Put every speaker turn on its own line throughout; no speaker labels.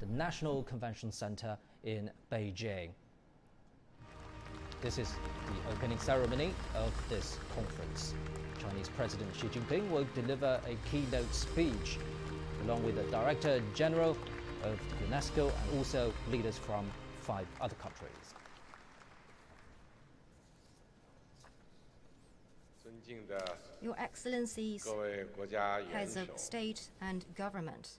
the National Convention Center in Beijing. This is the opening ceremony of this conference. Chinese President Xi Jinping will deliver a keynote speech, along with the Director General of UNESCO and also leaders from 5 other countries.
Your Excellencies, Heads of State and Government,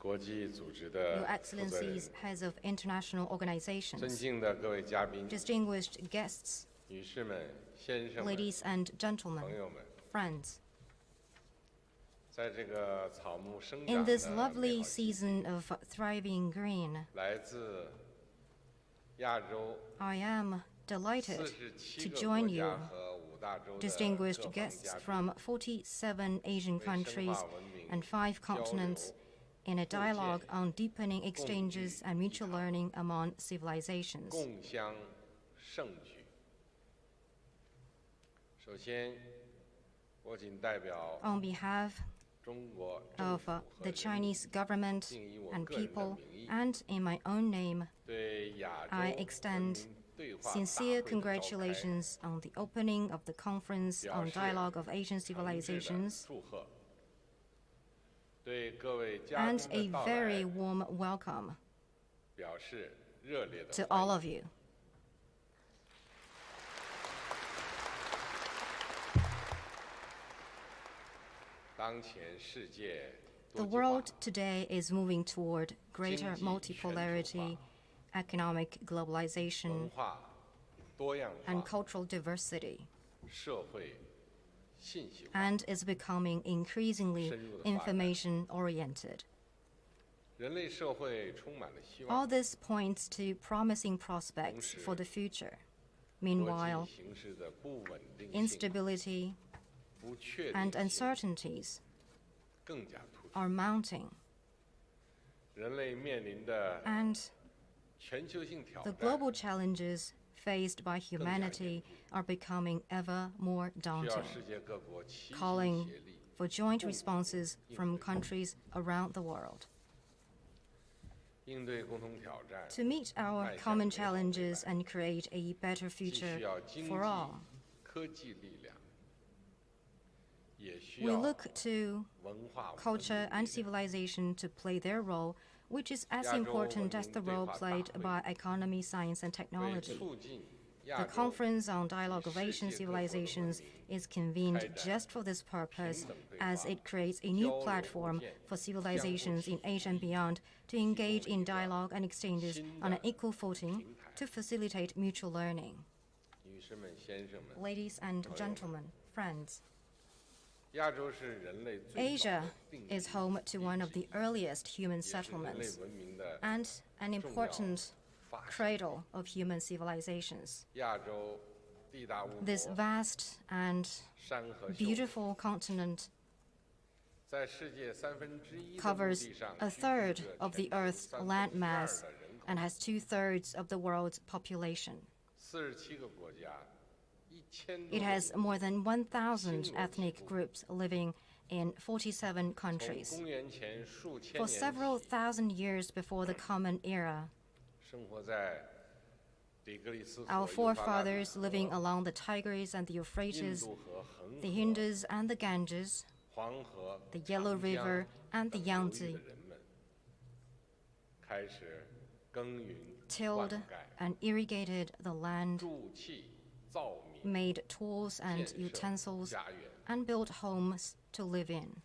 Your Excellencies, Heads of International Organizations, distinguished guests, ladies and gentlemen, friends. In this lovely season of thriving green, I am delighted to join you, distinguished guests from 47 Asian countries and 5 continents, in a dialogue on deepening exchanges and mutual learning among civilizations. On behalf of the Chinese government and people, and in my own name, I extend sincere congratulations on the opening of the Conference on Dialogue of Asian Civilizations, and a very warm welcome to all of you. The world today is moving toward greater multipolarity, economic globalization, and cultural diversity, and is becoming increasingly information-oriented. All this points to promising prospects for the future. Meanwhile, instability and uncertainties are mounting, and the global challenges faced by humanity are becoming ever more daunting, calling for joint responses from countries around the world. To meet our common challenges and create a better future for all, we look to culture and civilization to play their role, which is as important as the role played by economy, science, and technology. The Conference on Dialogue of Asian Civilizations is convened just for this purpose, as it creates a new platform for civilizations in Asia and beyond to engage in dialogue and exchanges on an equal footing to facilitate mutual learning. Ladies and gentlemen, friends, Asia is home to one of the earliest human settlements and an important cradle of human civilizations. This vast and beautiful continent covers a third of the Earth's landmass and has 2/3 of the world's population. It has more than 1,000 ethnic groups living in 47 countries. For several thousand years before the Common Era, our forefathers living along the Tigris and the Euphrates, the Indus and the Ganges, the Yellow River and the Yangtze, tilled and irrigated the land, made tools and utensils, and built homes to live in.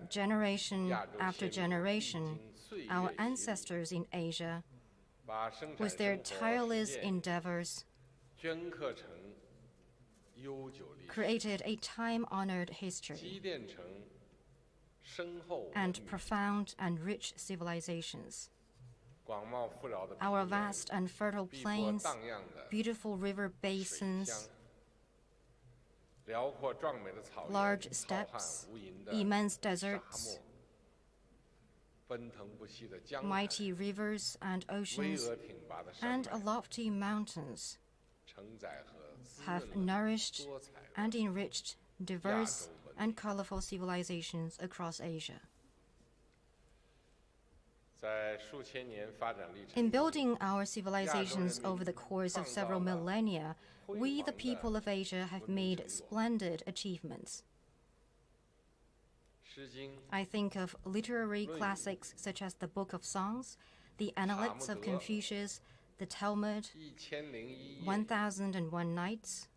Generation after generation, our ancestors in Asia, with their tireless endeavors, created a time-honored history and profound and rich civilizations. Our vast and fertile plains, beautiful river basins, large steppes, immense deserts, mighty rivers and oceans, and lofty mountains have nourished and enriched diverse and colorful civilizations across Asia. In building our civilizations over the course of several millennia, we, the people of Asia, have made splendid achievements. I think of literary classics such as the Book of Songs, the Analects of Confucius, the Talmud, 1001 Nights,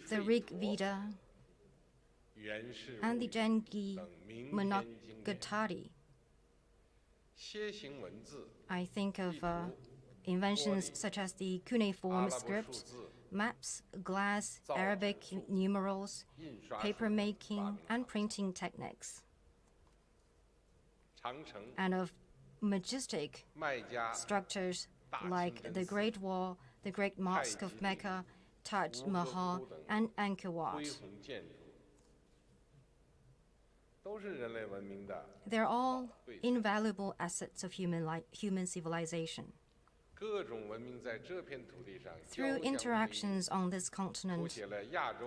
the Rig Veda, and the Gengi Monogatari. I think of inventions such as the cuneiform script, maps, glass, Arabic numerals, paper-making, and printing techniques, and of majestic structures like the Great Wall, the Great Mosque of Mecca, Taj Mahal, and Angkor Wat. They're all invaluable assets of human civilization. Through interactions on this continent,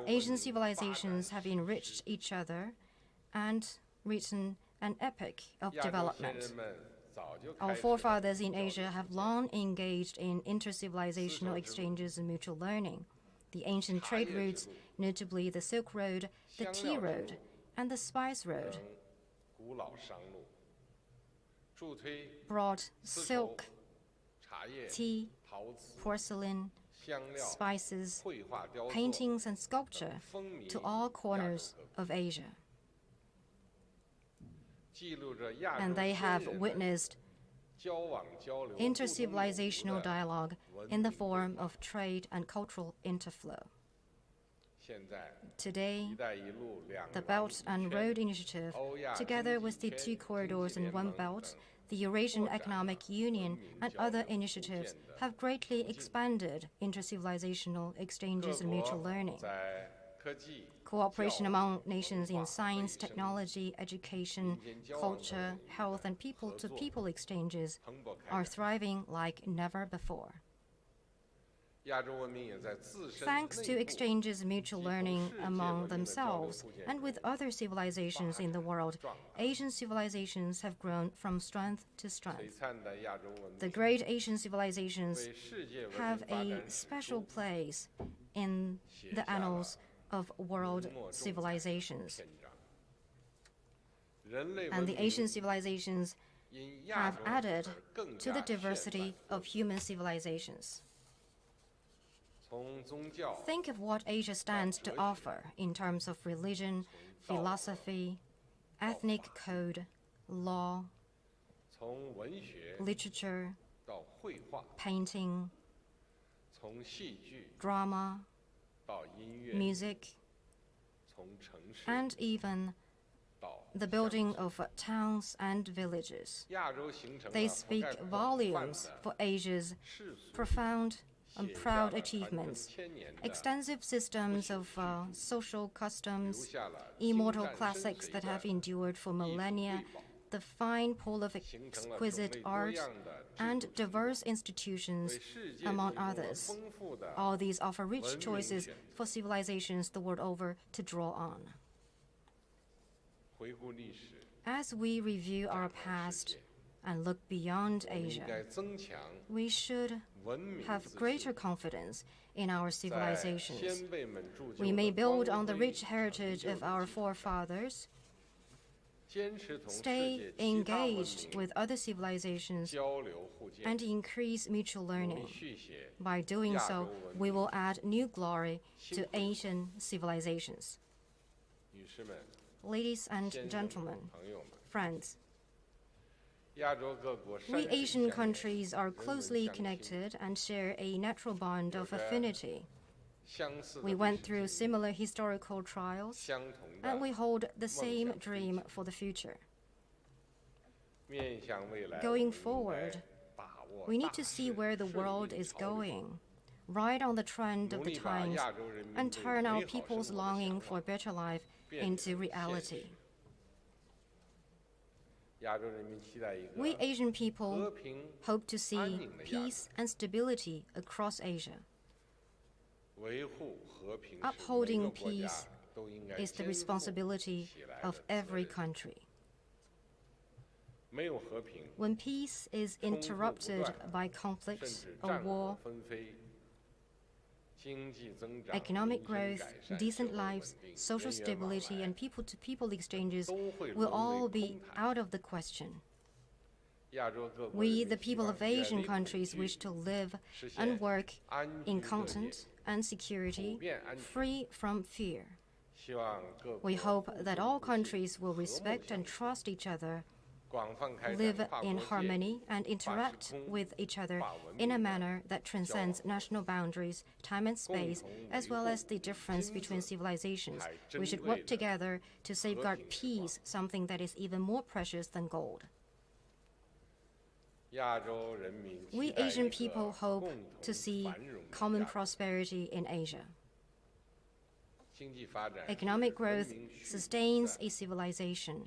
Asian civilizations have enriched each other and written an epic of development. Our forefathers in Asia have long engaged in intercivilizational exchanges and mutual learning. The ancient trade routes, notably the Silk Road, the Tea Road, and the Spice Road, brought silk, tea, porcelain, spices, paintings, and sculpture to all corners of Asia. And they have witnessed intercivilizational dialogue in the form of trade and cultural interflow. Today, the Belt and Road Initiative, together with the 2 corridors and 1 belt, the Eurasian Economic Union, and other initiatives have greatly expanded intercivilizational exchanges and mutual learning. Cooperation among nations in science, technology, education, culture, health, and people-to-people exchanges are thriving like never before. Thanks to exchanges and mutual learning among themselves and with other civilizations in the world, Asian civilizations have grown from strength to strength. The great Asian civilizations have a special place in the annals of world civilizations. And the Asian civilizations have added to the diversity of human civilizations. Think of what Asia stands to offer in terms of religion, philosophy, ethnic code, law, literature, painting, drama, music, and even the building of towns and villages. They speak volumes for Asia's profound and proud achievements, extensive systems of social customs, immortal classics that have endured for millennia, the fine pool of exquisite art, and diverse institutions, among others. All these offer rich choices for civilizations the world over to draw on. As we review our past and look beyond Asia, we should have greater confidence in our civilizations. We may build on the rich heritage of our forefathers, stay engaged with other civilizations, and increase mutual learning. By doing so, we will add new glory to Asian civilizations. Ladies and gentlemen, friends, we Asian countries are closely connected and share a natural bond of affinity. We went through similar historical trials, and we hold the same dream for the future. Going forward, we need to see where the world is going, ride on the trend of the times, and turn our people's longing for a better life into reality. We Asian people hope to see peace and stability across Asia. Upholding peace is the responsibility of every country. When peace is interrupted by conflict or war, economic growth, decent lives, social stability, and people-to-people exchanges will all be out of the question. We, the people of Asian countries, wish to live and work in content and security, free from fear. We hope that all countries will respect and trust each other, live in harmony, and interact with each other in a manner that transcends national boundaries, time and space, as well as the difference between civilizations. We should work together to safeguard peace, something that is even more precious than gold. We Asian people hope to see common prosperity in Asia. Economic growth sustains a civilization,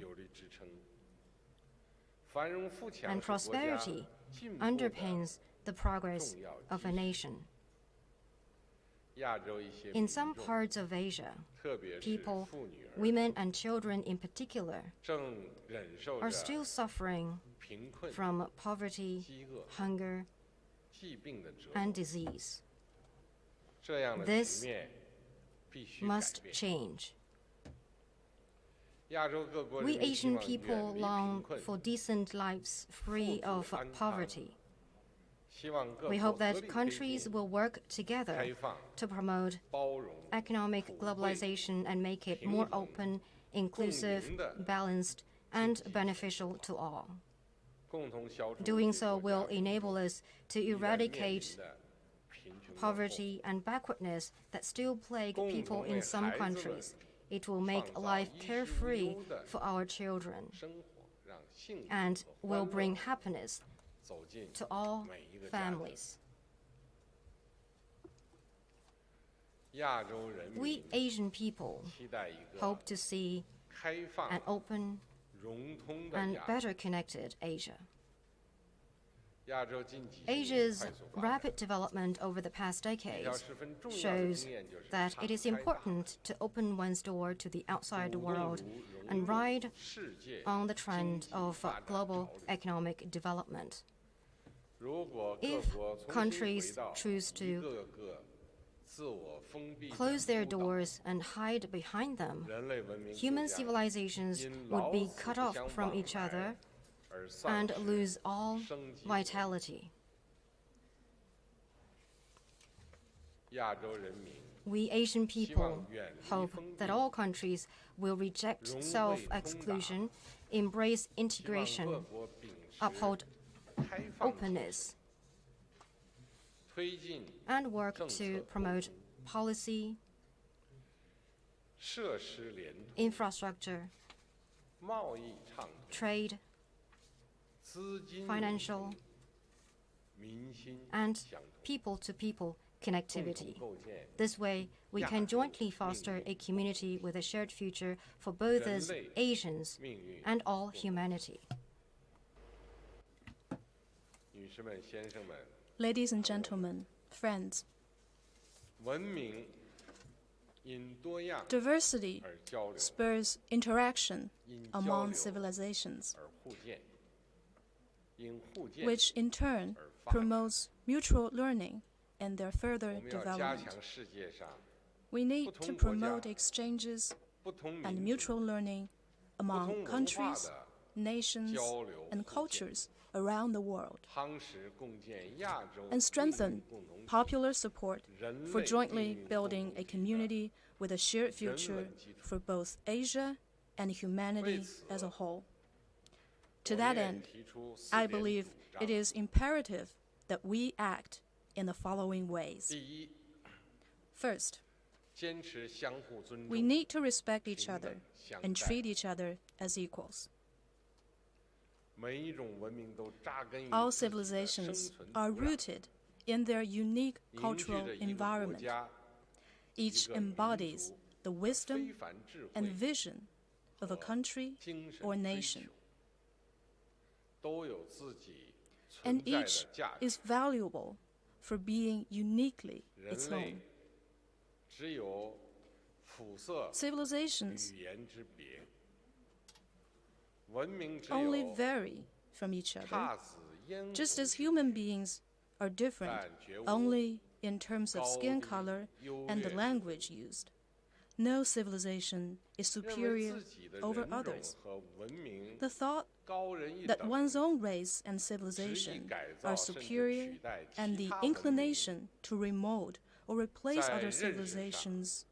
and prosperity underpins the progress of a nation. In some parts of Asia, people, women and children in particular, are still suffering from poverty, hunger, and disease. This must change. We Asian people long for decent lives free of poverty. We hope that countries will work together to promote economic globalization and make it more open, inclusive, balanced, and beneficial to all. Doing so will enable us to eradicate poverty and backwardness that still plague people in some countries. It will make life carefree for our children and will bring happiness to all families. We Asian people hope to see an open and better connected Asia. Asia's rapid development over the past decades shows that it is important to open one's door to the outside world and ride on the trend of global economic development. If countries choose to close their doors and hide behind them, human civilizations would be cut off from each other and lose all vitality. We Asian people hope that all countries will reject self-exclusion, embrace integration, uphold openness, and work to promote policy, infrastructure, trade, financial, and people-to-people connectivity. This way, we can jointly foster a community with a shared future for both us Asians and all humanity.
Ladies and gentlemen, friends, diversity spurs interaction among civilizations, which in turn promotes mutual learning and their further development. We need to promote exchanges and mutual learning among countries, nations, and cultures around the world, and strengthen popular support for jointly building a community with a shared future for both Asia and humanity as a whole. To that end, I believe it is imperative that we act in the following ways. First, we need to respect each other and treat each other as equals. All civilizations are rooted in their unique cultural environment. Each embodies the wisdom and vision of a country or nation. And each is valuable for being uniquely its own. Civilizations only vary from each other, just as human beings are different only in terms of skin color and the language used. No civilization is superior over others. The thought that one's own race and civilization are superior and the inclination to remold or replace other civilizations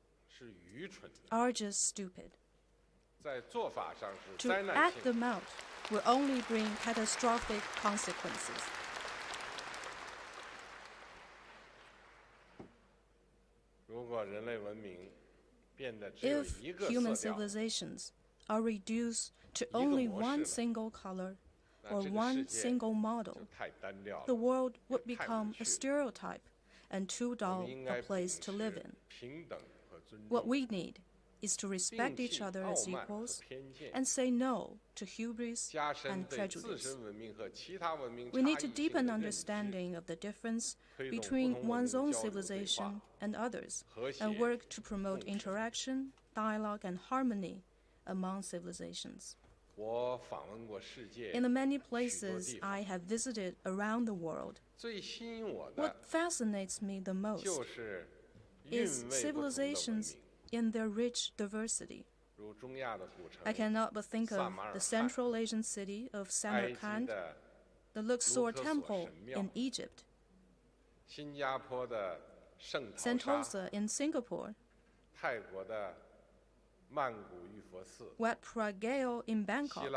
are just stupid. To act them out will only bring catastrophic consequences. If human civilizations are reduced to only one single color or one single model, the world would become a stereotype and too dull a place to live in. What we need is to respect each other as equals and say no to hubris and prejudice. We need to deepen understanding of the difference between one's own civilization and others and work to promote interaction, dialogue, and harmony among civilizations. In the many places I have visited around the world, what fascinates me the most is civilizations in their rich diversity. I cannot but think of the Central Asian city of Samarkand, the Luxor Temple in Egypt, Sentosa in Singapore, Wat Phra in Bangkok,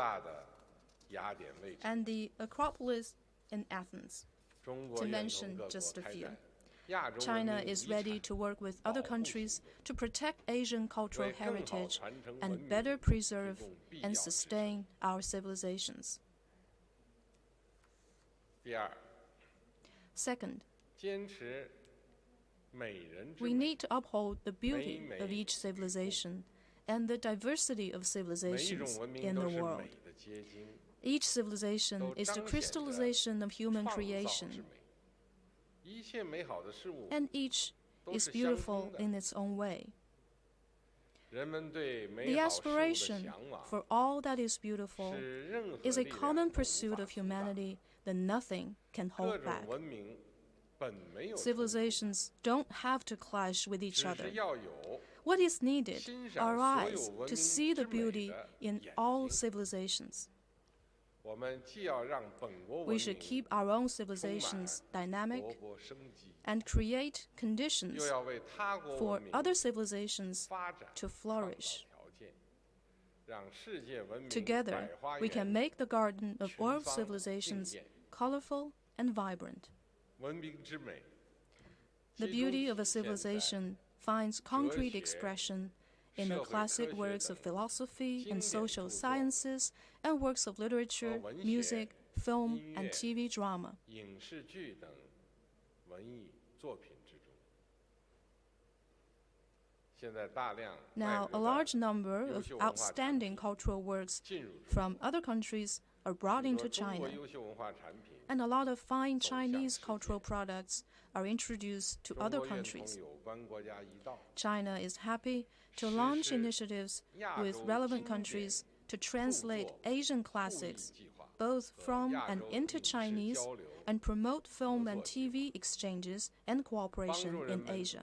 and the Acropolis in Athens, to mention just a few. China is ready to work with other countries to protect Asian cultural heritage and better preserve and sustain our civilizations. Second, we need to uphold the beauty of each civilization and the diversity of civilizations in the world. Each civilization is the crystallization of human creation, and each is beautiful in its own way. The aspiration for all that is beautiful is a common pursuit of humanity that nothing can hold back. Civilizations don't have to clash with each other. What is needed are eyes to see the beauty in all civilizations. We should keep our own civilizations dynamic and create conditions for other civilizations to flourish. Together, we can make the garden of world civilizations colorful and vibrant. The beauty of a civilization finds concrete expression in the classic works of philosophy and social sciences and works of literature, music, film, and TV drama. Now, a large number of outstanding cultural works from other countries are brought into China, and a lot of fine Chinese cultural products are introduced to other countries. China is happy to launch initiatives with relevant countries to translate Asian classics both from and into Chinese and promote film and TV exchanges and cooperation in Asia.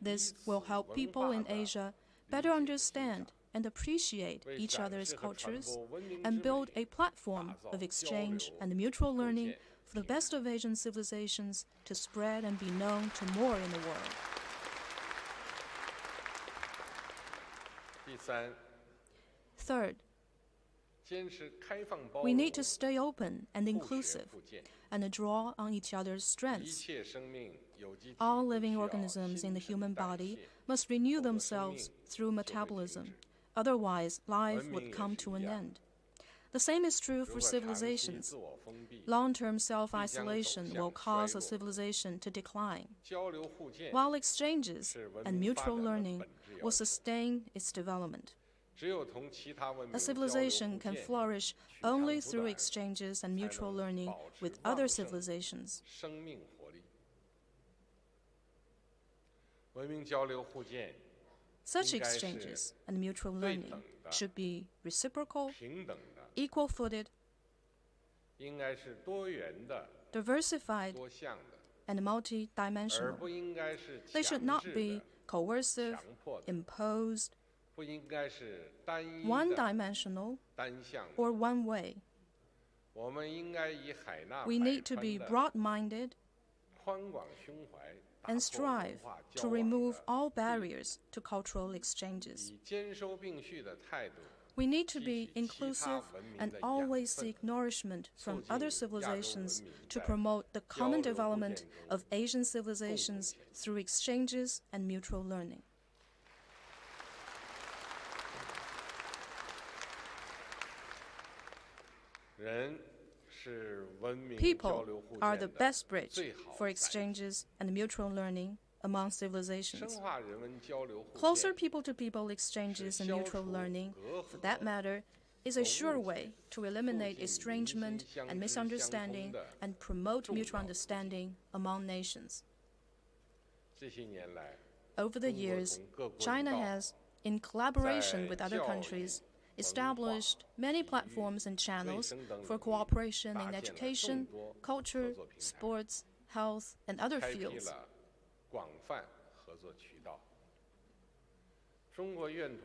This will help people in Asia better understand and appreciate each other's cultures and build a platform of exchange and mutual learning for the best of Asian civilizations to spread and be known to more in the world. Third, we need to stay open and inclusive and draw on each other's strengths. All living organisms in the human body must renew themselves through metabolism. Otherwise, life would come to an end. The same is true for civilizations. Long-term self-isolation will cause a civilization to decline, while exchanges and mutual learning will sustain its development. A civilization can flourish only through exchanges and mutual learning with other civilizations. Such exchanges and mutual learning should be reciprocal, equal-footed, diversified, and multidimensional. They should not be coercive, imposed, one-dimensional, or one-way. We need to be broad-minded and strive to remove all barriers to cultural exchanges. We need to be inclusive and always seek nourishment from other civilizations to promote the common development of Asian civilizations through exchanges and mutual learning. People are the best bridge for exchanges and mutual learning among civilizations. Closer people-to-people exchanges and mutual learning, for that matter, is a sure way to eliminate estrangement and misunderstanding and promote mutual understanding among nations. Over the years, China has, in collaboration with other countries, established many platforms and channels for cooperation in education, culture, sports, health, and other fields.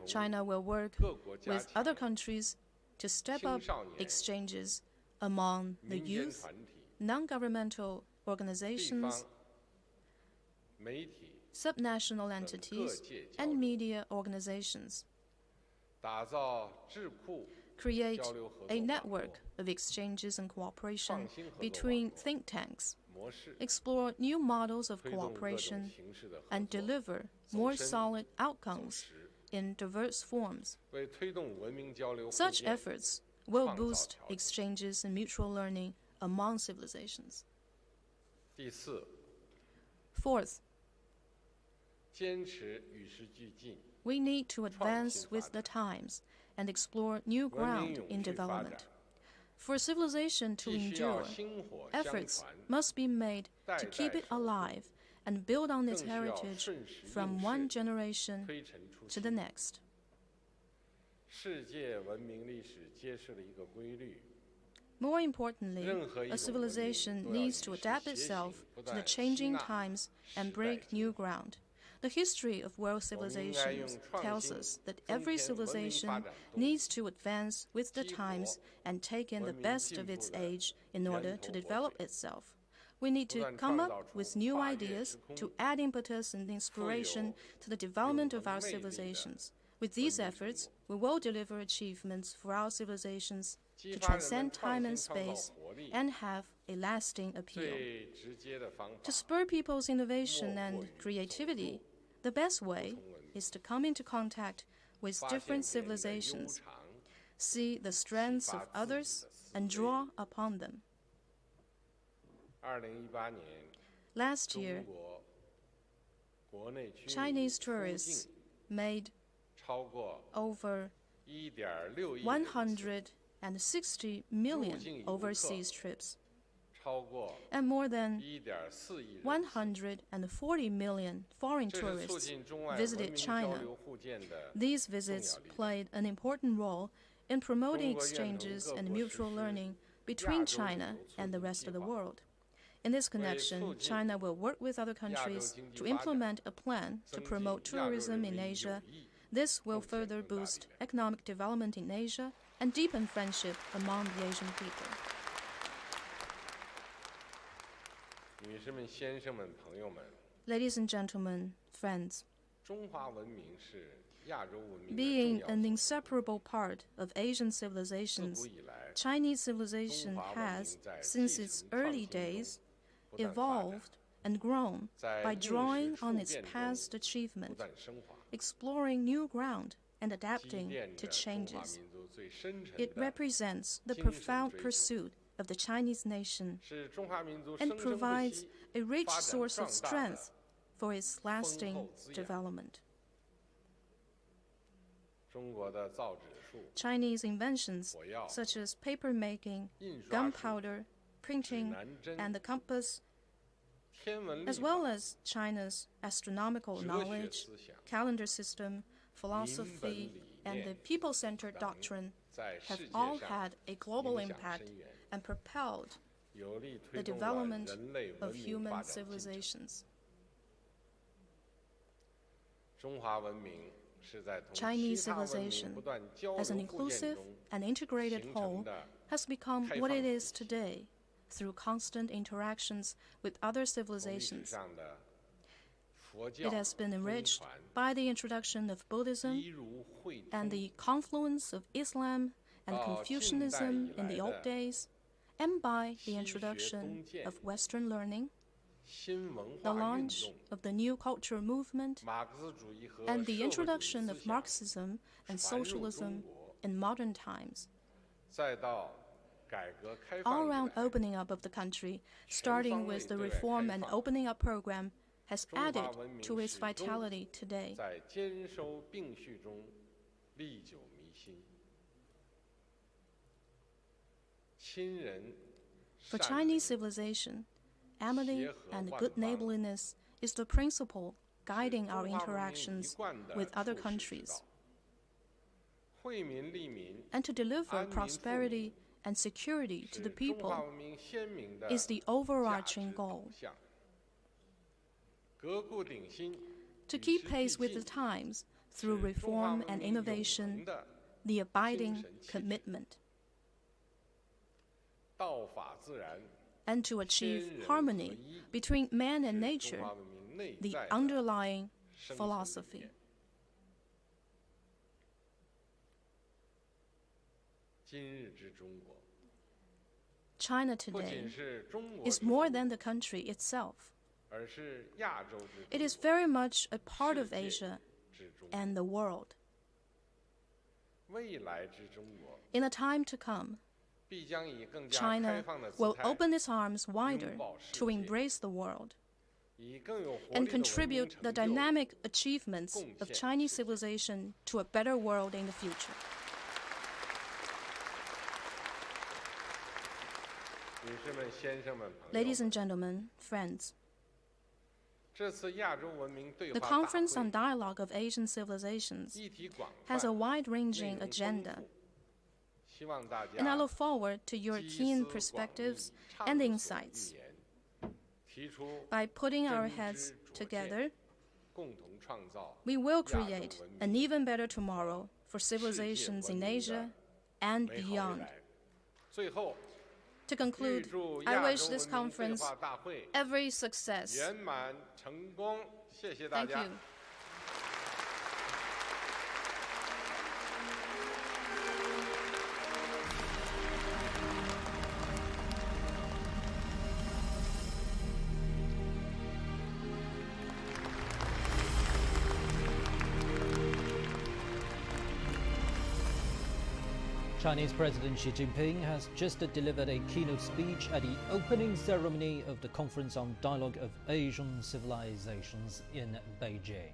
China will work with other countries to step up exchanges among the youth, non-governmental organizations, subnational entities, and media organizations. Create a network of exchanges and cooperation between think tanks, explore new models of cooperation, and deliver more solid outcomes in diverse forms. Such efforts will boost exchanges and mutual learning among civilizations. Fourth, we need to advance with the times and explore new ground in development. For civilization to endure, efforts must be made to keep it alive and build on its heritage from one generation to the next. More importantly, a civilization needs to adapt itself to the changing times and break new ground. The history of world civilizations tells us that every civilization needs to advance with the times and take in the best of its age in order to develop itself. We need to come up with new ideas to add impetus and inspiration to the development of our civilizations. With these efforts, we will deliver achievements for our civilizations to transcend time and space and have a lasting appeal. To spur people's innovation and creativity, the best way is to come into contact with different civilizations, see the strengths of others, and draw upon them. Last year, Chinese tourists made over 160 million overseas trips, and more than 140 million foreign tourists visited China. These visits played an important role in promoting exchanges and mutual learning between China and the rest of the world. In this connection, China will work with other countries to implement a plan to promote tourism in Asia. This will further boost economic development in Asia and deepen friendship among the Asian people. Ladies and gentlemen, friends, being an inseparable part of Asian civilizations, Chinese civilization has, since its early days, evolved and grown by drawing on its past achievement, exploring new ground, and adapting to changes. It represents the profound pursuit of the Chinese nation and provides a rich source of strength for its lasting development. Chinese inventions such as paper making, gunpowder, printing, and the compass, as well as China's astronomical knowledge, calendar system, philosophy, and the people-centered doctrine, have all had a global impact and propelled the development of human civilizations. Chinese civilization, as an inclusive and integrated whole, has become what it is today through constant interactions with other civilizations. It has been enriched by the introduction of Buddhism and the confluence of Islam and Confucianism in the old days, and by the introduction of Western learning, the launch of the new cultural movement, and the introduction of Marxism and socialism in modern times. All-round opening up of the country, starting with the Reform and Opening Up program, has added to its vitality today. For Chinese civilization, amity and good neighborliness is the principle guiding our interactions with other countries. And to deliver prosperity and security to the people is the overarching goal. To keep pace with the times through reform and innovation, the abiding commitment. And to achieve harmony between man and nature, the underlying philosophy. China today is more than the country itself. It is very much a part of Asia and the world. In a time to come, China will open its arms wider to embrace the world and contribute the dynamic achievements of Chinese civilization to a better world in the future. Ladies and gentlemen, friends, the Conference on Dialogue of Asian Civilizations has a wide-ranging agenda, and I look forward to your keen perspectives and insights. By putting our heads together, we will create an even better tomorrow for civilizations in Asia and beyond. To conclude, I wish this conference every success. Thank you.
Chinese President Xi Jinping has just delivered a keynote speech at the opening ceremony of the Conference on Dialogue of Asian Civilizations in Beijing.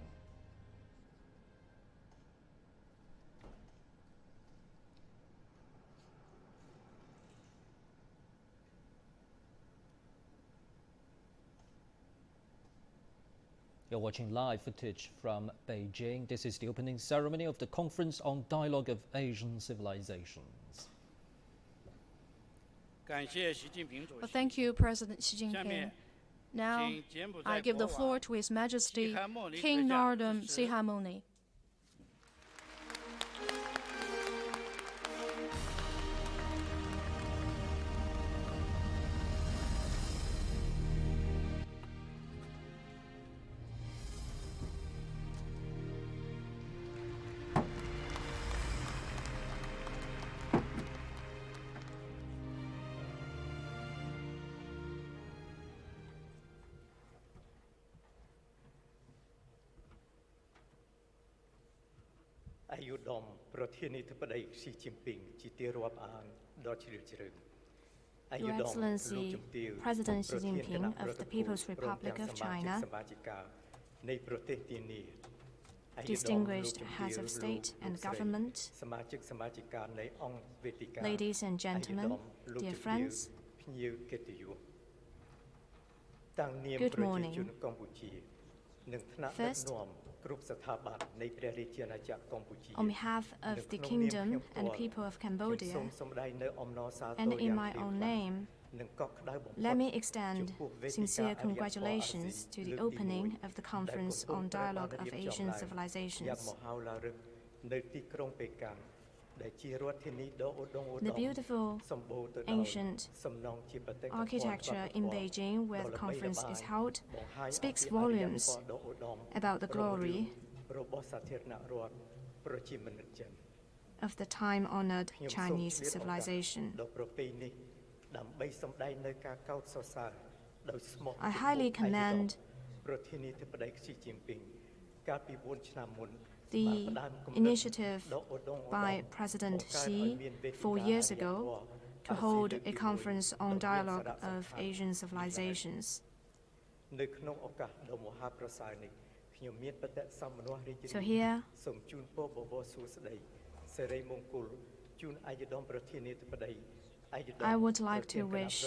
You're watching live footage from Beijing. This is the opening ceremony of the Conference on Dialogue of Asian Civilizations.
Well, thank you, President Xi Jinping. Now, I give the floor to His Majesty King Norodom Sihamoni.
Your Excellency, President Xi Jinping of the People's Republic of China, distinguished heads of state and government, ladies and gentlemen, dear friends, good morning. First, On behalf of the Kingdom and people of Cambodia, and in my own name, let me extend sincere congratulations to the opening of the Conference on Dialogue of Asian Civilizations. The beautiful, ancient architecture in Beijing, where the conference is held, speaks volumes about the glory of the time-honored Chinese civilization. I highly commend the initiative by President Xi 4 years ago to hold a conference on dialogue of Asian civilizations. So here, I would like to wish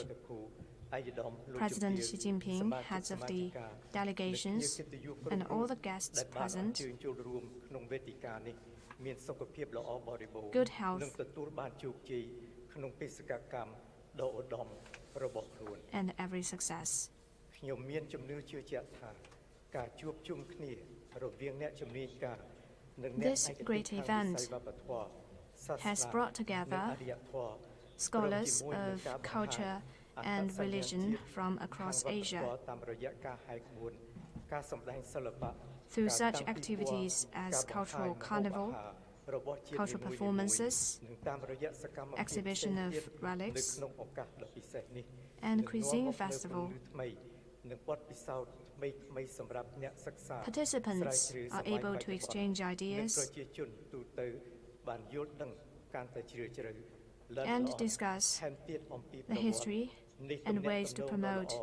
President Xi Jinping, heads of the delegations, and all the guests present good health and every success. This great event has brought together scholars of culture and religion from across Asia. Through such activities as cultural carnival, cultural performances, exhibition of relics, and cuisine festival, participants are able to exchange ideas and discuss the history and ways to promote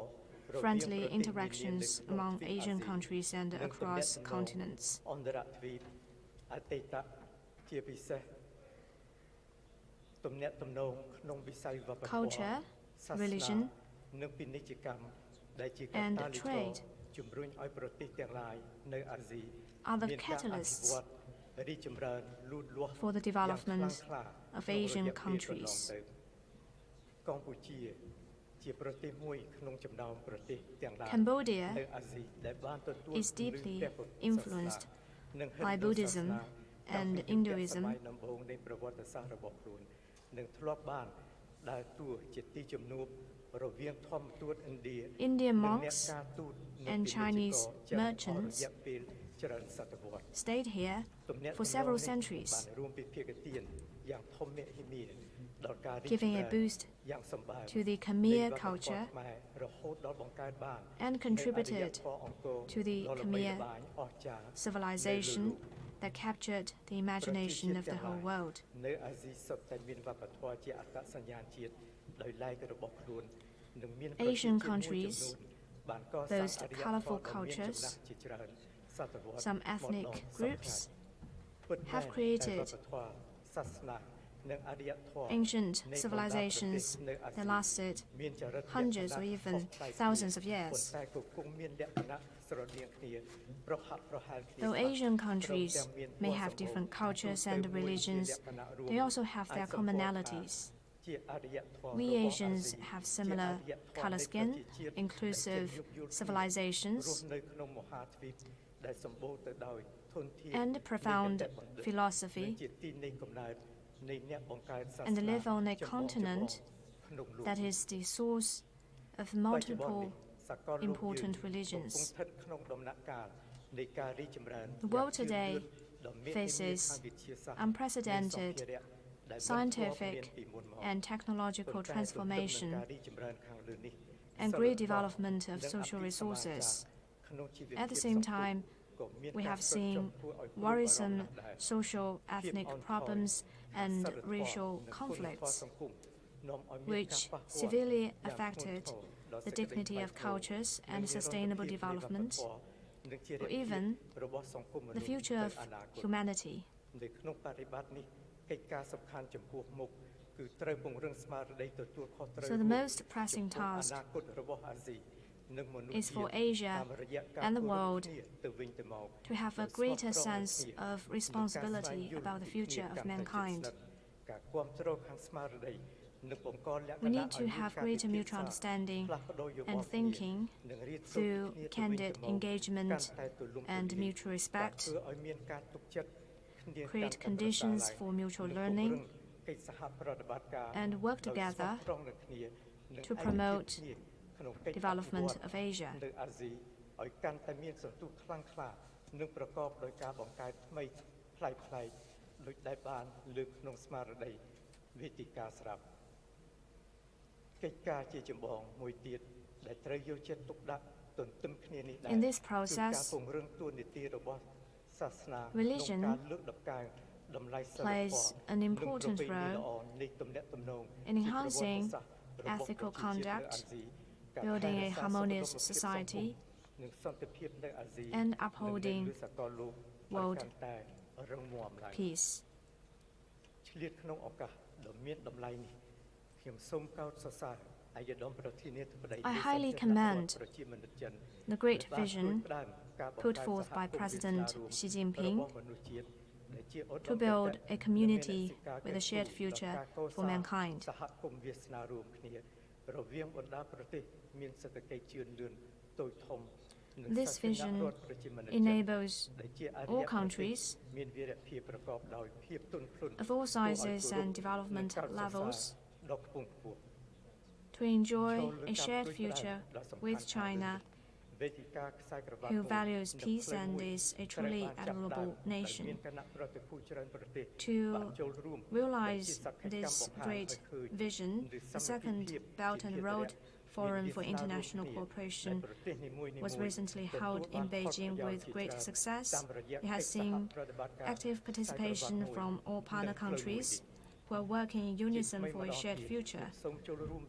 friendly interactions among Asian countries and across continents. Culture, religion, and trade are the catalysts for the development of Asian countries. Cambodia is deeply influenced by Buddhism and Hinduism. Indian monks and Chinese merchants stayed here for several centuries, giving a boost to the Khmer culture and contributed to the Khmer civilization that captured the imagination of the whole world. Asian countries boast colorful cultures. Some ethnic groups have created ancient civilizations that lasted hundreds or even thousands of years. Though Asian countries may have different cultures and religions, they also have their commonalities. We Asians have similar color skin, inclusive civilizations, and profound philosophy, and live on a continent that is the source of multiple important religions. The world today faces unprecedented scientific and technological transformation and great development of social resources. At the same time, we have seen worrisome social ethnic problems and racial conflicts, which severely affected the dignity of cultures and sustainable development, or even the future of humanity. So the most pressing task is for Asia and the world to have a greater sense of responsibility about the future of mankind. We need to have greater mutual understanding and thinking through candid engagement and mutual respect, create conditions for mutual learning, and work together to promote development of Asia. In this process, religion plays an important role in enhancing ethical conduct, building a harmonious society, and upholding world peace. I highly commend the great vision put forth by President Xi Jinping to build a community with a shared future for mankind. This vision enables all countries of all sizes and development levels to enjoy a shared future with China, who values peace and is a truly admirable nation. To realize this great vision, the second Belt and Road Forum for International Cooperation was recently held in Beijing with great success. It has seen active participation from all partner countries who are working in unison for a shared future.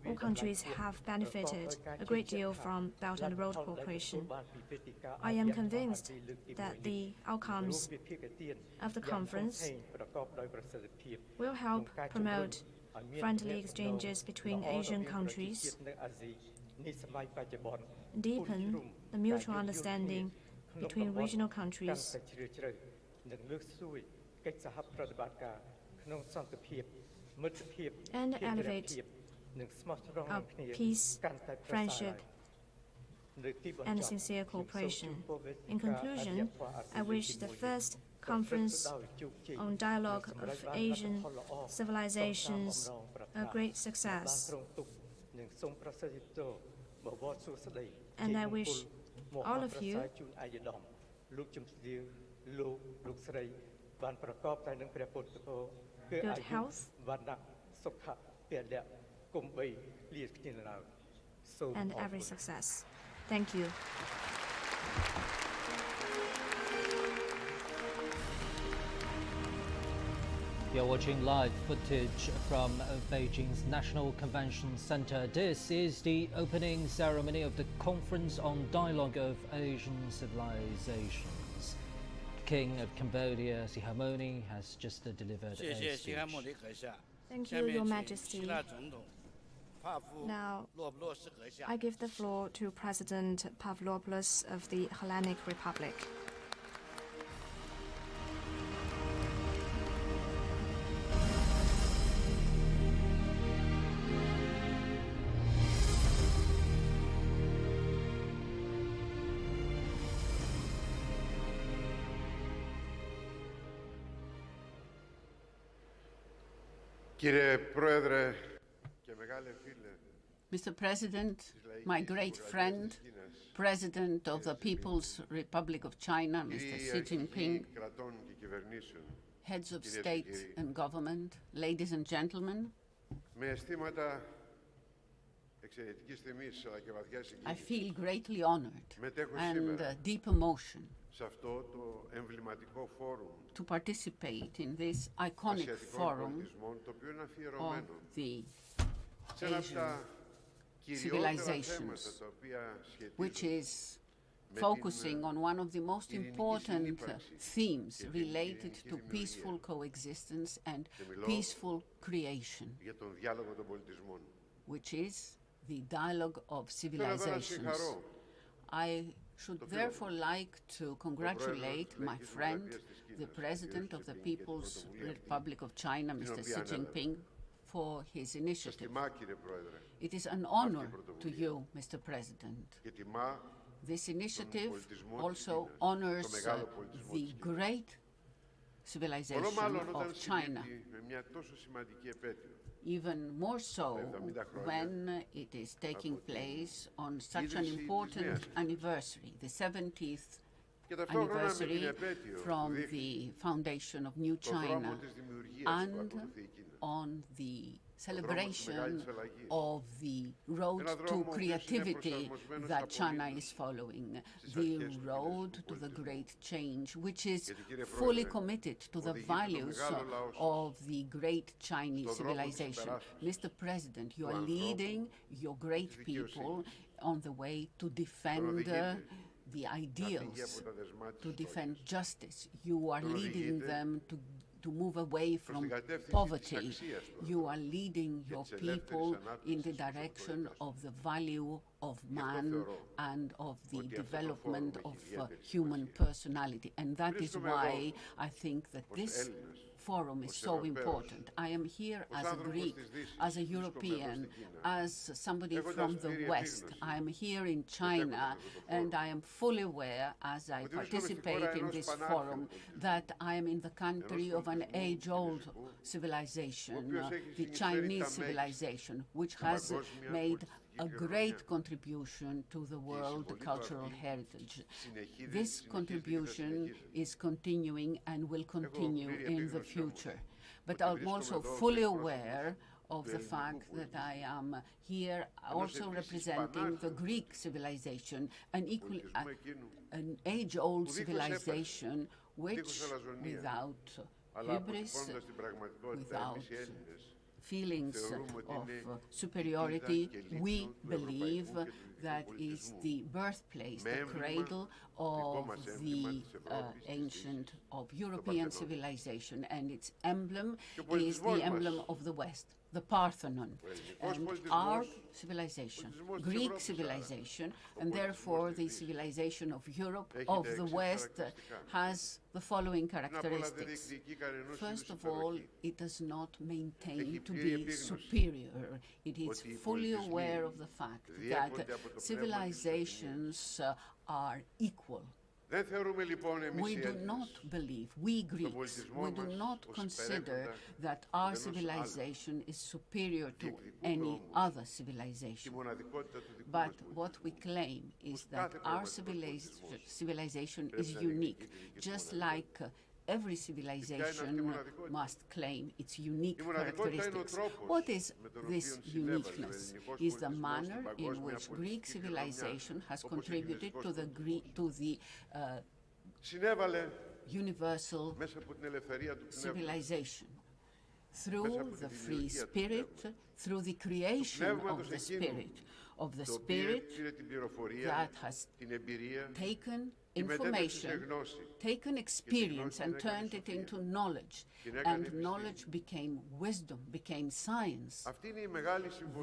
All countries have benefited a great deal from Belt and Road Cooperation. I am convinced that the outcomes of the conference will help promote friendly exchanges between Asian countries, deepen the mutual understanding between regional countries, and elevate our peace, friendship, and sincere cooperation. In conclusion, I wish the first conference on dialogue of Asian civilizations a great success. And I wish all of you good health and every success. Thank you.
You're watching live footage from Beijing's National Convention Center. This is the opening ceremony of the Conference on Dialogue of Asian Civilizations. King of Cambodia, Sihamoni, has just delivered a speech.
Thank you, Your Majesty. Now, I give the floor to President Pavlopoulos of the Hellenic Republic.
Mr. President, my great friend, President of the People's Republic of China, Mr. Xi Jinping, heads of state and government, ladies and gentlemen, I feel greatly honored and deep emotion to participate in this iconic forum of the Asian civilizations, which is focusing on one of the most important themes related to peaceful coexistence and peaceful creation, which is the dialogue of civilizations. I should therefore like to congratulate my friend, the President of the People's Republic of China, Mr. Xi Jinping, for his initiative. It is an honor to you, Mr. President. This initiative also honors the great civilization of China, even more so when it is taking place on such an important anniversary, the 70th anniversary from the foundation of New China, and on the celebration of the road to creativity that China is following, the road to the great change, which is fully committed to the values of the great Chinese civilization. Mr. President, you are leading your great people on the way to defend the ideals, to defend justice. You are leading them to move away from poverty. You are leading your people in the direction of the value of man and of the development of human personality. And that is why I think that this forum is so important. I am here as a Greek, as a European, as somebody from the West. I am here in China, and I am fully aware, as I participate in this forum, that I am in the country of an age-old civilization, the Chinese civilization, which has made a great contribution to the world cultural heritage. This contribution is continuing and will continue in the future. But I'm also fully aware of the fact that I am here also representing the Greek civilization, an age-old civilization which, without hubris, without feelings of superiority, we believe that is the birthplace, the cradle of the ancient, of European civilization, and its emblem is the emblem of the West, the Parthenon. And our civilization, Greek civilization, and therefore the civilization of Europe, of the West, has the following characteristics. First of all, it does not maintain to be superior. It is fully aware of the fact that civilizations are equal. We do not believe, we Greeks, we do not consider that our civilization is superior to any other civilization. But what we claim is that our civilization is unique, just like every civilization must claim its unique characteristics. What is this uniqueness? Is the manner in which Greek civilization has contributed to the universal civilization through the free spirit, through the creation of the spirit that has taken information, taken experience and turned it into knowledge, and knowledge became wisdom, became science.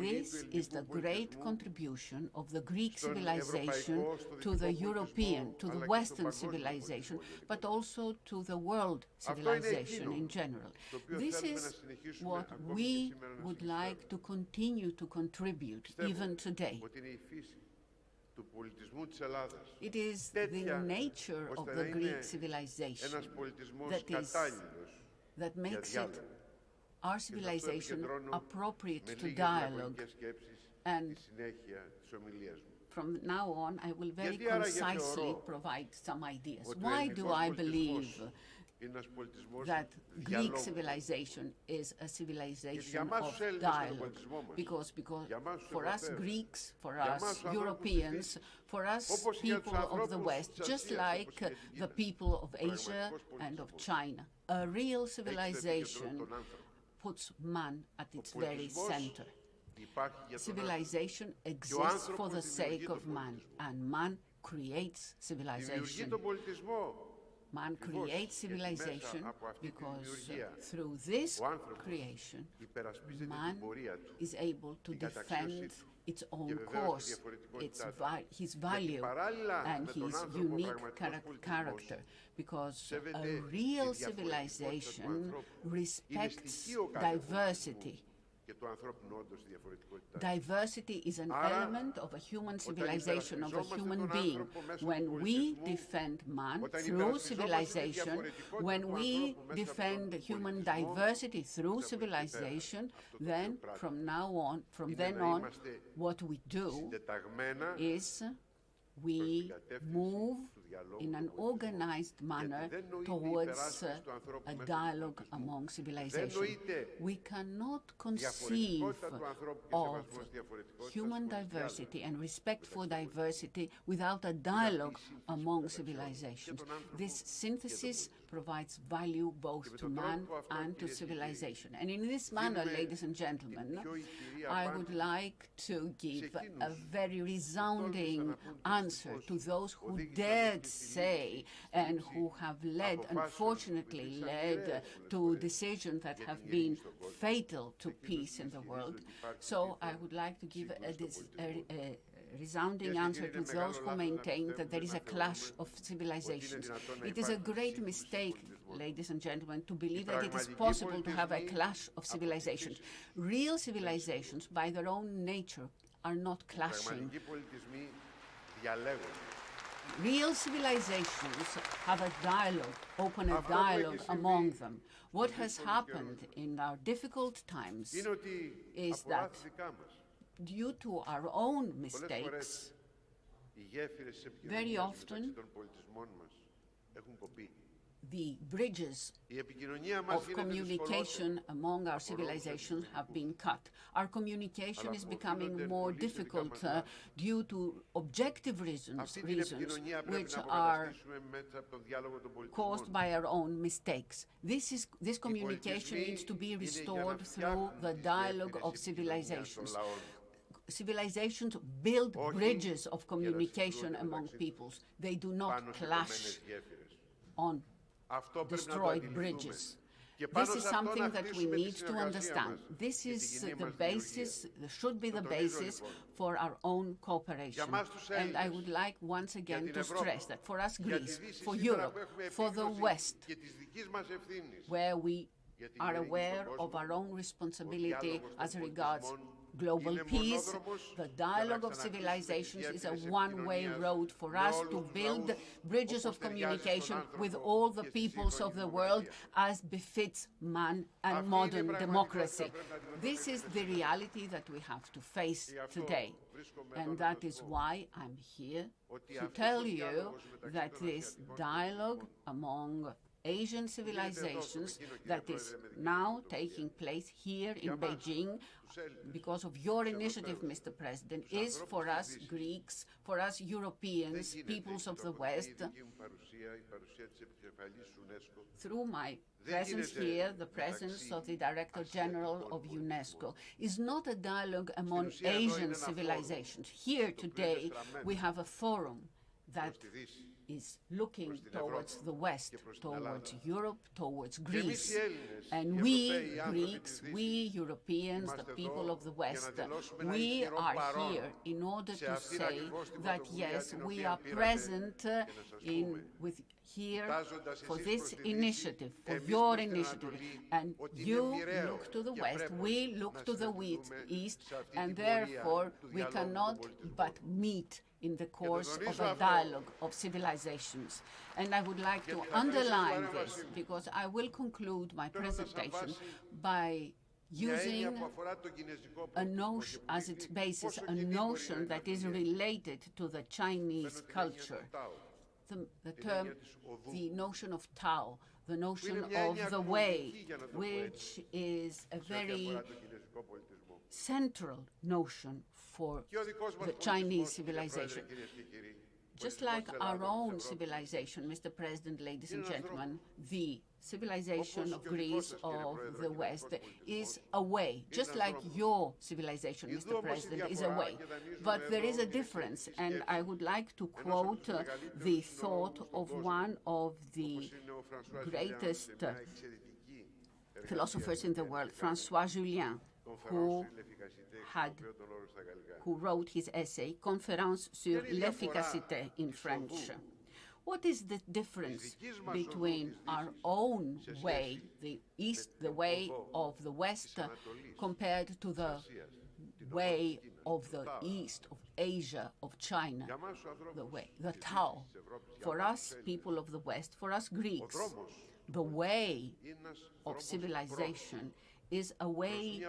This is the great contribution of the Greek civilization to the European, to the Western civilization, but also to the world civilization in general. This is what we would like to continue to contribute even today. It is the nature of the Greek civilization that makes it, our civilization, appropriate to dialogue. And from now on, I will very concisely provide some ideas. Why do I believe that Greek civilization is a civilization of dialogue? Because for us Greeks, for us Europeans, for us people of the West, just like the people of Asia and of China, a real civilization puts man at its very center. Civilization exists for the sake of man, and man creates civilization. Man creates civilization because through this creation, man is able to defend its own cause, his value and his unique character, because a real civilization respects diversity. Diversity is an element of a human civilization, of a human being. When we defend man through civilization, when we defend human diversity through civilization, then from then on, what we do is we move in an organized manner towards a dialogue among civilizations. We cannot conceive of human diversity and respect for diversity without a dialogue among civilizations. This synthesis provides value both to man and to civilization. And in this manner, ladies and gentlemen, I would like to give a very resounding answer to those who dared say and who have unfortunately led to decisions that have been fatal to peace in the world. So I would like to give a resounding answer to those who maintain that there is a clash of civilizations. It is a great mistake, ladies and gentlemen, to believe that it is possible to have a clash of civilizations. Real civilizations, by their own nature, are not clashing. Real civilizations have a dialogue, open a dialogue among them. What has happened in our difficult times is that due to our own mistakes, very often the bridges of communication among our civilizations have been cut. Our communication is becoming more difficult due to objective reasons which are caused by our own mistakes. This communication needs to be restored through the dialogue of civilizations. Civilizations build bridges of communication among peoples. They do not clash on destroyed bridges. This is something that we need to understand. This is the basis, should be the basis for our own cooperation. And I would like once again to stress that for us, Greece, for Europe, for the West, where we are aware of our own responsibility as regards global peace, the dialogue of civilizations is a one-way road for us to build bridges of communication with all the peoples of the world as befits man and modern democracy. This is the reality that we have to face today. And that is why I'm here to tell you that this dialogue among Asian civilizations that is now taking place here in Beijing because of your initiative, Mr. President, is for us Greeks, for us Europeans, peoples of the West. Through my presence here, the presence of the Director General of UNESCO, is not a dialogue among Asian civilizations. Here today, we have a forum that is looking towards the West, towards Europe, towards Greece. And we Greeks, we Europeans, the people of the West, we are here in order to say that yes, we are present here for this initiative, for your initiative. And you look to the West, we look to the East, and therefore we cannot but meet in the course of a dialogue of civilizations. And I would like to underline this because I will conclude my presentation by using a notion as its basis, a notion that is related to the Chinese culture. The notion of Tao, the notion of the way, which is a very central notion for the Chinese civilization. Just like our own civilization, Mr. President, ladies and gentlemen, the civilization of Greece, of the West, is a way, just like your civilization, Mr. President, is a way. But there is a difference, and I would like to quote the thought of one of the greatest philosophers in the world, François Julien, who wrote his essay, Conférence sur l'efficacité in French. What is the difference between our own way, the way of the West, compared to the way of the East, of Asia, of China, the Tao? For us, people of the West, for us Greeks, the way of civilization is a way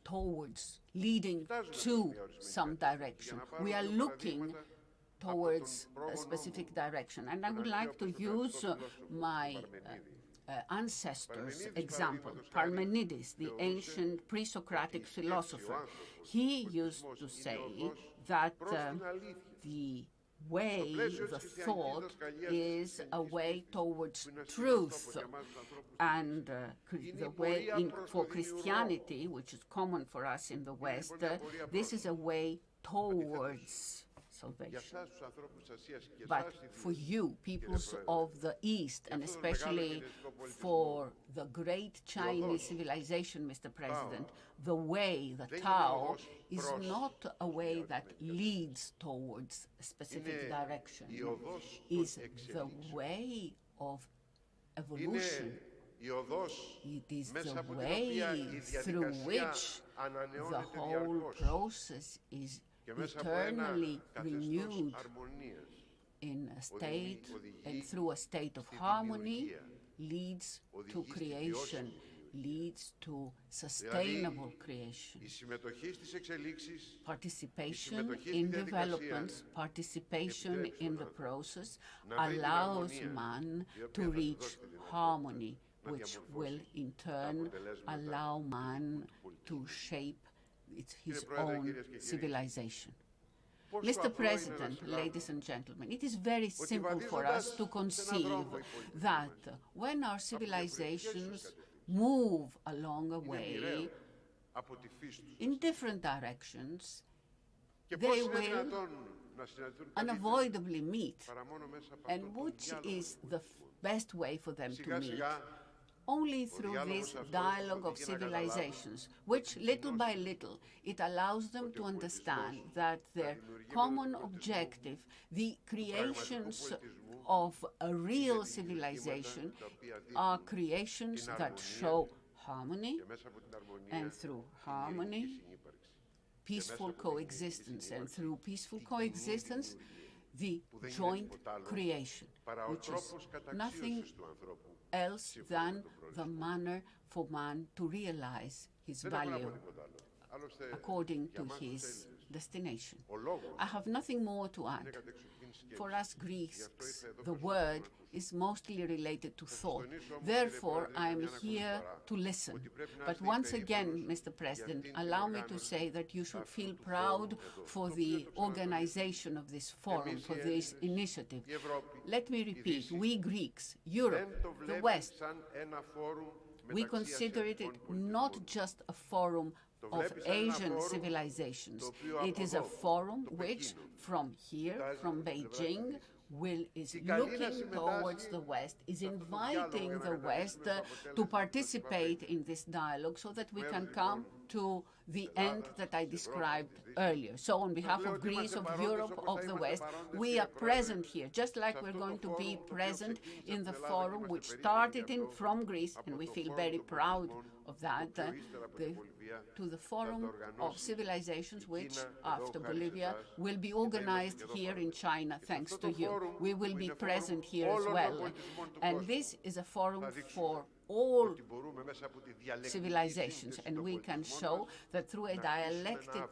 towards, leading to some direction. We are looking towards a specific direction. And I would like to use my ancestors' example, Parmenides, the ancient pre-Socratic philosopher. He used to say that the way, the thought, is a way towards truth. And the way for Christianity, which is common for us in the West, this is a way towards salvation. But for you, peoples of the East, and especially for the great Chinese civilization, Mr. President, the way, the Tao, is not a way that leads towards a specific direction. Is the way of evolution. It is the way through which the whole process is eternally renewed in a state, and through a state of harmony leads to creation, leads to sustainable creation. Participation in developments, participation in the process allows man to reach harmony, which will in turn allow man to shape his own civilization. Mr. President, ladies and gentlemen, it is very simple for us to conceive that when our civilizations move along a way in different directions, they will unavoidably meet. And which is the best way for them to meet? Only through this dialogue of civilizations, which little by little, it allows them to understand that their common objective, the creations of a real civilization, are creations that show harmony, and through harmony, peaceful coexistence, and through peaceful coexistence, the joint creation, which is nothing else than the manner for man to realize his value according to his destination. I have nothing more to add. For us Greeks, the word is mostly related to thought. Therefore, I am here to listen. But once again, Mr. President, allow me to say that you should feel proud for the organization of this forum, for this initiative. Let me repeat, we Greeks, Europe, the West, we consider it not just a forum of Asian civilizations. It is a forum which, from here, from Beijing, is looking towards the West, is inviting the West to participate in this dialogue so that we can come to the end that I described earlier. So on behalf of Greece, of Europe, of the West, we are present here, just like we're going to be present in the forum which started from Greece, and we feel very proud of that, to the Forum of Civilizations, which, after Bolivia, will be organized here in China, thanks to you. We will be present here as well. And this is a forum for all civilizations, and we can show that through a dialectic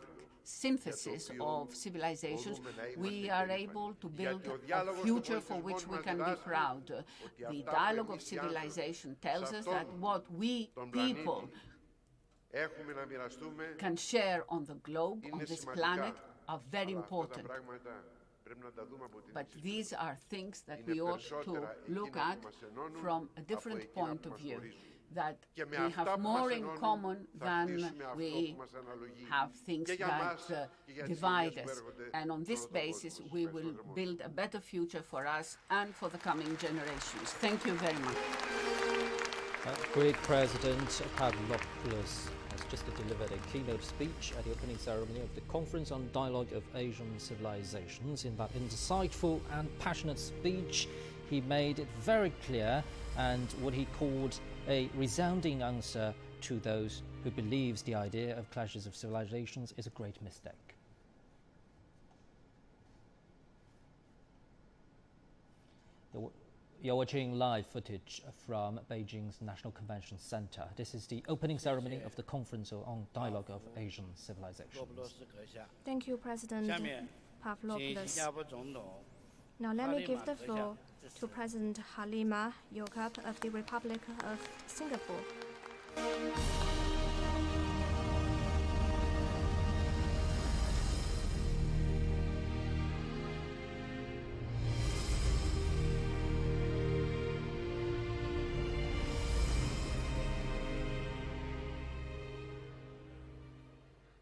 synthesis of civilizations, we are able to build a future for which we can be proud. The dialogue of civilization tells us that what we people can share on the globe, on this planet, are very important. But these are things that we ought to look at from a different point of view, that we have more in common than we have things that divide us. And on this basis, we will build a better future for us and for the coming generations. Thank you very much.
Greek President Pavlopoulos has just delivered a keynote speech at the opening ceremony of the Conference on Dialogue of Asian Civilizations. In that insightful and passionate speech, he made it very clear and what he called a resounding answer to those who believes the idea of clashes of civilizations is a great mistake. You're watching live footage from Beijing's National Convention Center. This is the opening ceremony of the Conference on Dialogue of Asian Civilizations.
Thank you, President Pavlopoulos. Now let me give the floor to President Halimah Yacob of the Republic of Singapore.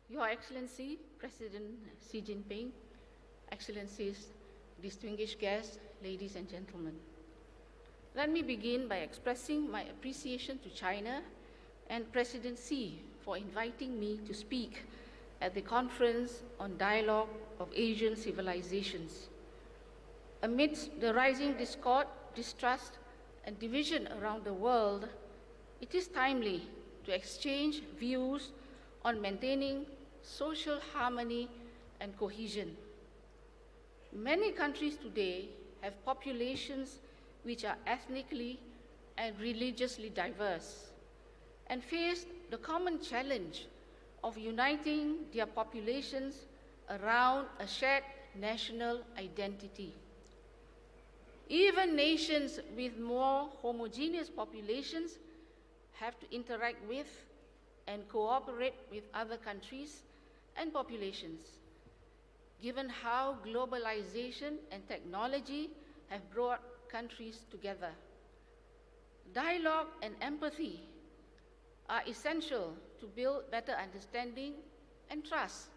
Your Excellency, President Xi Jinping, Excellencies, distinguished guests, ladies and gentlemen. Let me begin by expressing my appreciation to China and President Xi for inviting me to speak at the Conference on Dialogue of Asian Civilizations. Amidst the rising discord, distrust, and division around the world, it is timely to exchange views on maintaining social harmony and cohesion. Many countries today have populations which are ethnically and religiously diverse and face the common challenge of uniting their populations around a shared national identity. Even nations with more homogeneous populations have to interact with and cooperate with other countries and populations, given how globalization and technology have brought countries together. Dialogue and empathy are essential to build better understanding and trust,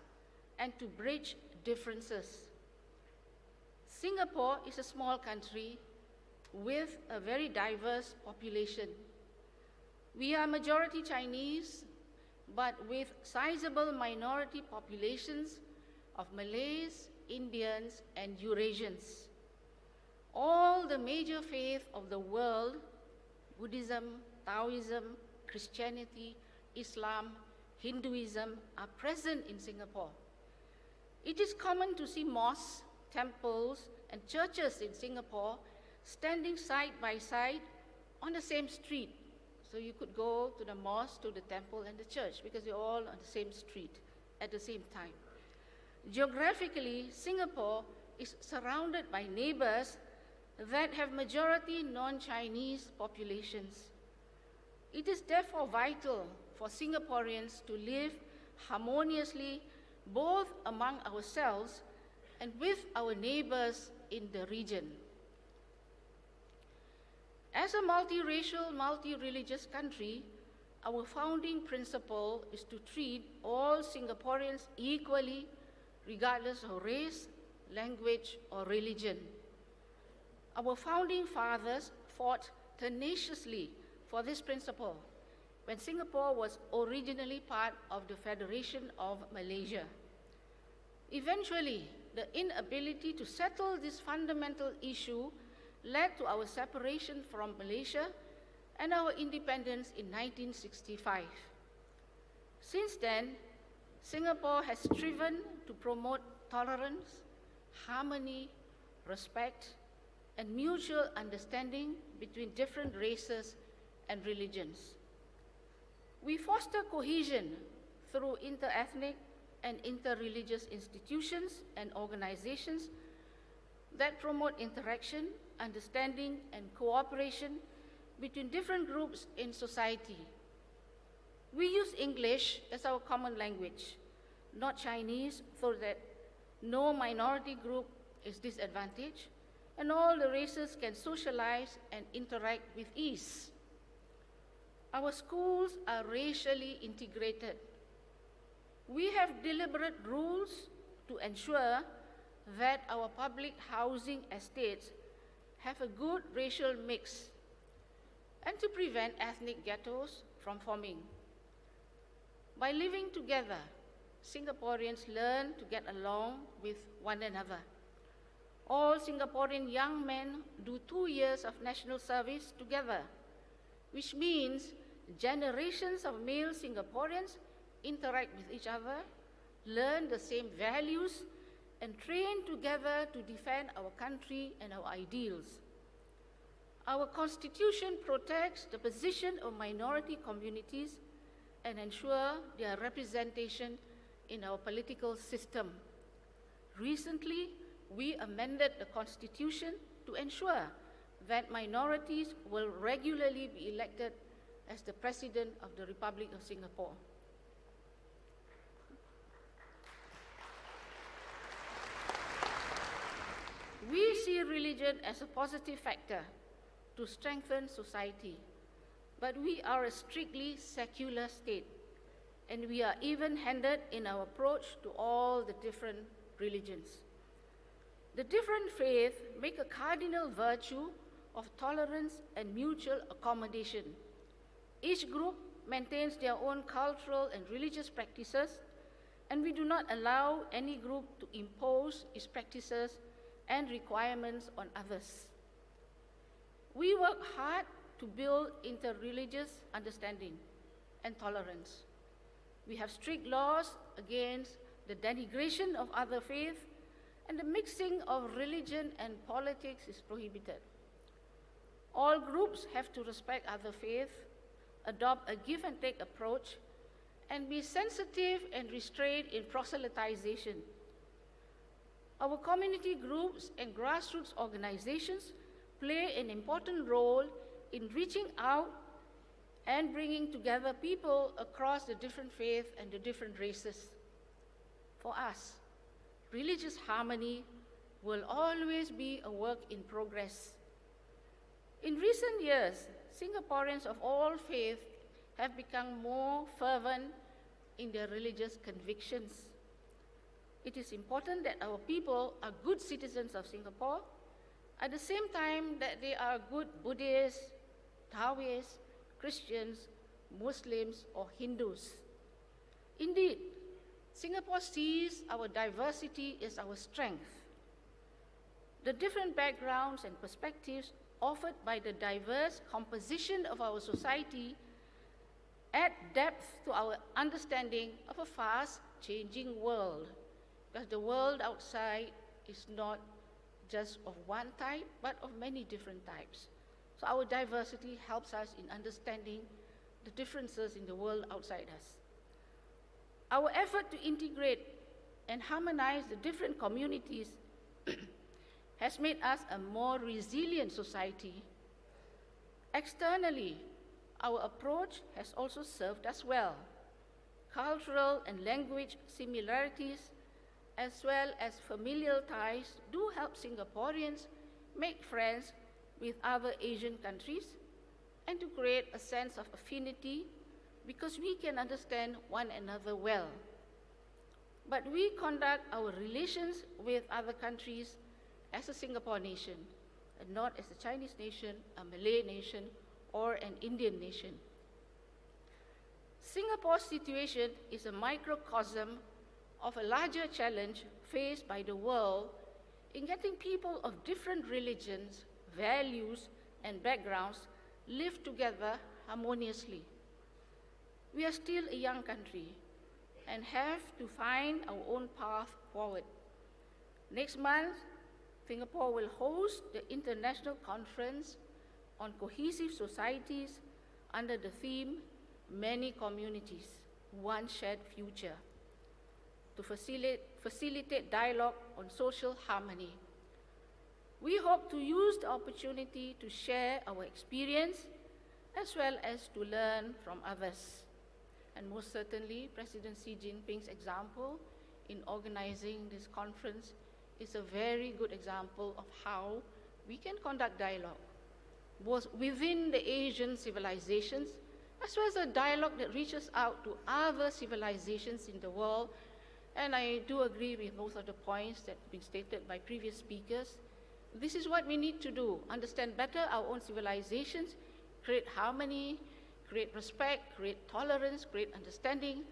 and to bridge differences. Singapore is a small country with a very diverse population. We are majority Chinese, but with sizable minority populations of Malays, Indians, and Eurasians. All the major faiths of the world, Buddhism, Taoism, Christianity, Islam, Hinduism, are present in Singapore. It is common to see mosques, temples, and churches in Singapore standing side by side on the same street. So you could go to the mosque, to the temple, and the church because they're all on the same street at the same time. Geographically, Singapore is surrounded by neighbors that have majority non-Chinese populations. It is therefore vital for Singaporeans to live harmoniously both among ourselves and with our neighbors in the region. As a multiracial, multi-religious country, our founding principle is to treat all Singaporeans equally, regardless of race, language, or religion. Our founding fathers fought tenaciously for this principle when Singapore was originally part of the Federation of Malaysia. Eventually, the inability to settle this fundamental issue led to our separation from Malaysia and our independence in 1965. Since then, Singapore has striven to promote tolerance, harmony, respect, and mutual understanding between different races and religions. We foster cohesion through inter-ethnic and inter-religious institutions and organizations that promote interaction, understanding, and cooperation between different groups in society. We use English as our common language, not Chinese, so that no minority group is disadvantaged, and all the races can socialize and interact with ease. Our schools are racially integrated. We have deliberate rules to ensure that our public housing estates have a good racial mix and to prevent ethnic ghettos from forming. By living together, Singaporeans learn to get along with one another. All Singaporean young men do 2 years of national service together, which means generations of male Singaporeans interact with each other, learn the same values, and train together to defend our country and our ideals. Our Constitution protects the position of minority communities and ensures their representation in our political system. Recently, we amended the Constitution to ensure that minorities will regularly be elected as the President of the Republic of Singapore. We see religion as a positive factor to strengthen society, but we are a strictly secular state, and we are even-handed in our approach to all the different religions. The different faiths make a cardinal virtue of tolerance and mutual accommodation. Each group maintains their own cultural and religious practices, and we do not allow any group to impose its practices and requirements on others. We work hard to build interreligious understanding and tolerance. We have strict laws against the denigration of other faiths, and the mixing of religion and politics is prohibited. All groups have to respect other faiths, adopt a give-and-take approach, and be sensitive and restrained in proselytization. Our community groups and grassroots organizations play an important role in reaching out and bringing together people across the different faiths and the different races. For us, religious harmony will always be a work in progress. In recent years, Singaporeans of all faiths have become more fervent in their religious convictions. It is important that our people are good citizens of Singapore, at the same time that they are good Buddhists, Taoists, Christians, Muslims, or Hindus. Indeed, Singapore sees our diversity as our strength. The different backgrounds and perspectives offered by the diverse composition of our society add depth to our understanding of a fast-changing world, because the world outside is not just of one type, but of many different types. So our diversity helps us in understanding the differences in the world outside us. Our effort to integrate and harmonize the different communities has made us a more resilient society. Externally, our approach has also served us well. Cultural and language similarities, as well as familial ties, do help Singaporeans make friends with other Asian countries and to create a sense of affinity because we can understand one another well. But we conduct our relations with other countries as a Singapore nation, and not as a Chinese nation, a Malay nation, or an Indian nation. Singapore's situation is a microcosm of a larger challenge faced by the world in getting people of different religions, values, and backgrounds live together harmoniously. We are still a young country and have to find our own path forward. Next month, Singapore will host the International Conference on Cohesive Societies under the theme, Many Communities, One Shared Future, to facilitate dialogue on social harmony. We hope to use the opportunity to share our experience as well as to learn from others. And most certainly, President Xi Jinping's example in organizing this conference is a very good example of how we can conduct dialogue, both within the Asian civilizations, as well as a dialogue that reaches out to other civilizations in the world. And I do agree with most of the points that have been stated by previous speakers. This is what we need to do: understand better our own civilizations, create harmony, create respect, create tolerance, create understanding.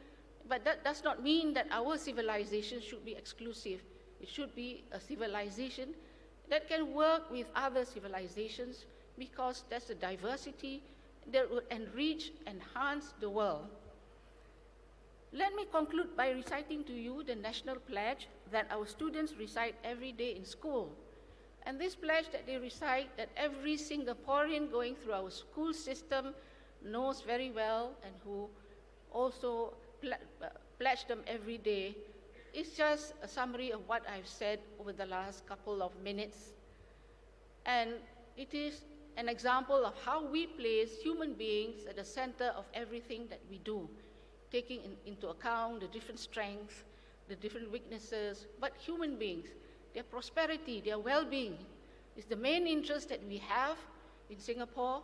But that does not mean that our civilization should be exclusive. It should be a civilization that can work with other civilizations, because that's the diversity that would enrich, enhance the world. Let me conclude by reciting to you the national pledge that our students recite every day in school. And this pledge that they recite, that every Singaporean going through our school system knows very well, and who also pledge them every day, is just a summary of what I've said over the last couple of minutes. And it is an example of how we place human beings at the center of everything that we do, taking into account the different strengths, the different weaknesses, but human beings, their prosperity, their well-being is the main interest that we have in Singapore.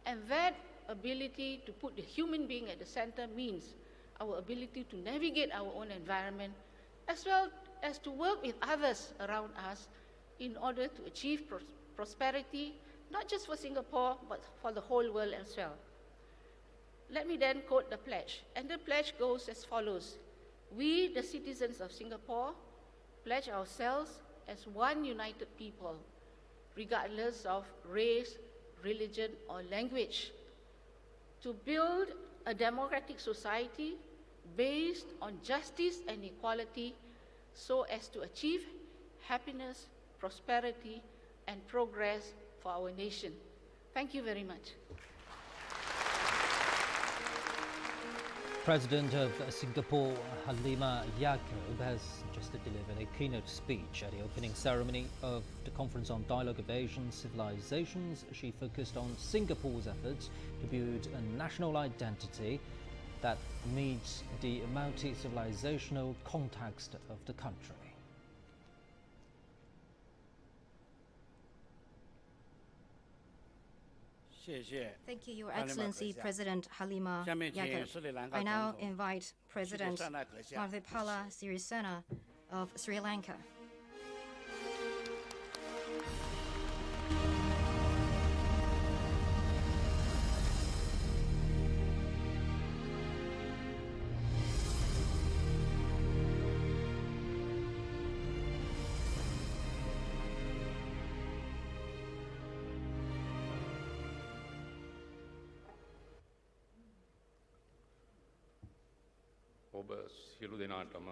And that ability to put the human being at the center means our ability to navigate our own environment, as well as to work with others around us in order to achieve prosperity, not just for Singapore, but for the whole world as well. Let me then quote the pledge. And the pledge goes as follows: we, the citizens of Singapore, pledge ourselves as one united people, regardless of race, religion, or language, to build a democratic society based on justice and equality, so as to achieve happiness, prosperity, and progress for our nation. Thank you very much.
President of Singapore Halimah Yacob has just delivered a keynote speech at the opening ceremony of the Conference on Dialogue of Asian Civilizations. She focused on Singapore's efforts to build a national identity that meets the multi-civilizational context of the country.
Thank you, Your Excellency, President Halimah Yacob. I now invite President Maithripala Sirisena of Sri Lanka.
ඔබ සියලු දෙනාටම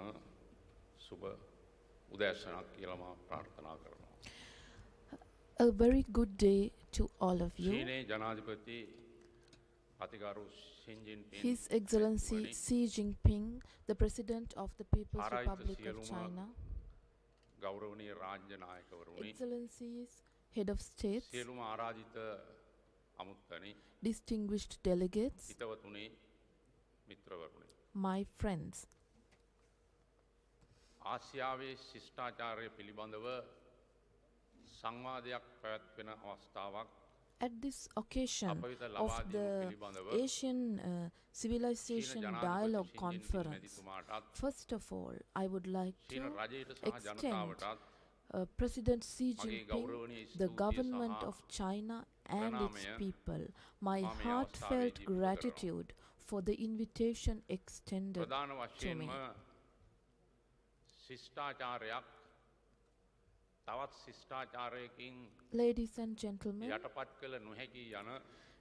සුබ උදෑසනක් කියලා මම ප්‍රාර්ථනා කරනවා.
A very good day to all of you.
චීනයේ ජනාධිපති අතිගරු ෂි ජින්පින්,
His Excellency Xi Jinping, the President of the People's Republic of China,
ගෞරවනීය රාජ්‍ය නායකවරුනි,
Excellencies, Head of States,
සියලුම ආරාධිත අමුත්තනි,
distinguished delegates,
හිතවතුනි, මිත්‍රවරුනි,
my friends.
ආසියාවේ ශිෂ්ටාචාරය පිළිබඳව සංවාදයක් පැවැත්වෙන අවස්ථාවක්.
At this occasion of the Asian Civilization Dialogue Conference, first of all, I would like to extend President Xi Jinping, the government of China and its people, my heartfelt gratitude for the invitation extended to me. Ladies and gentlemen,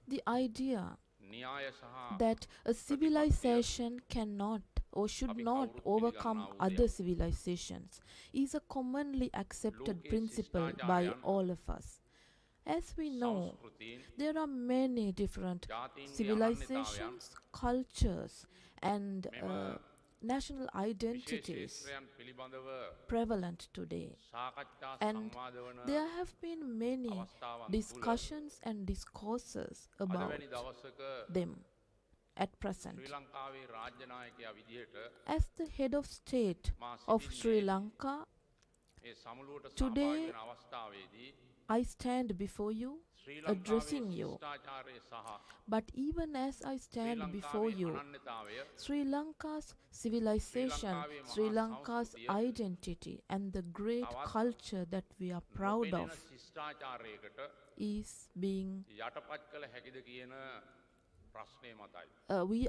the idea that a civilization cannot or should not overcome other civilizations is a commonly accepted principle by all of us. As we know, there are many different civilizations, cultures, and national identities prevalent today. And there have been many discussions and discourses about them at present. As the head of state of Sri Lanka,
Today, I stand before you, addressing you. But even as I stand before you, Sri Lanka's civilization, Sri Lanka's identity, and the great culture that we are proud of is being we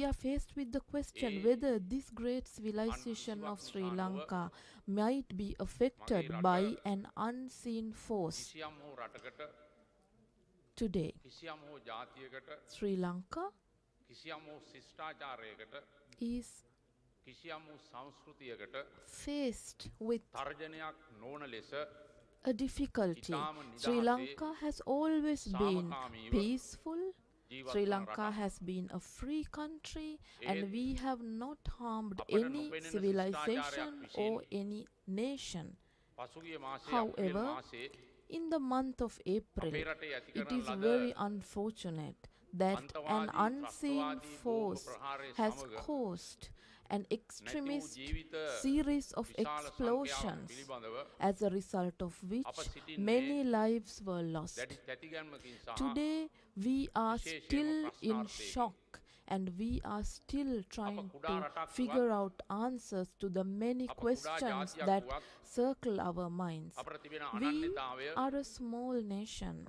are faced with the question whether this great civilization of Sri Lanka might be affected by an unseen force. Today, Sri Lanka is faced with a difficulty. Sri Lanka has always been peaceful. Sri Lanka has been a free country, and we have not harmed any civilization or any nation. However, in the month of April, it is very unfortunate that an unseen force has caused an extremist series of explosions, as a result of which many lives were lost. Today, we are still in shock, and we are still trying to figure out answers to the many questions that circle our minds. We are a small nation,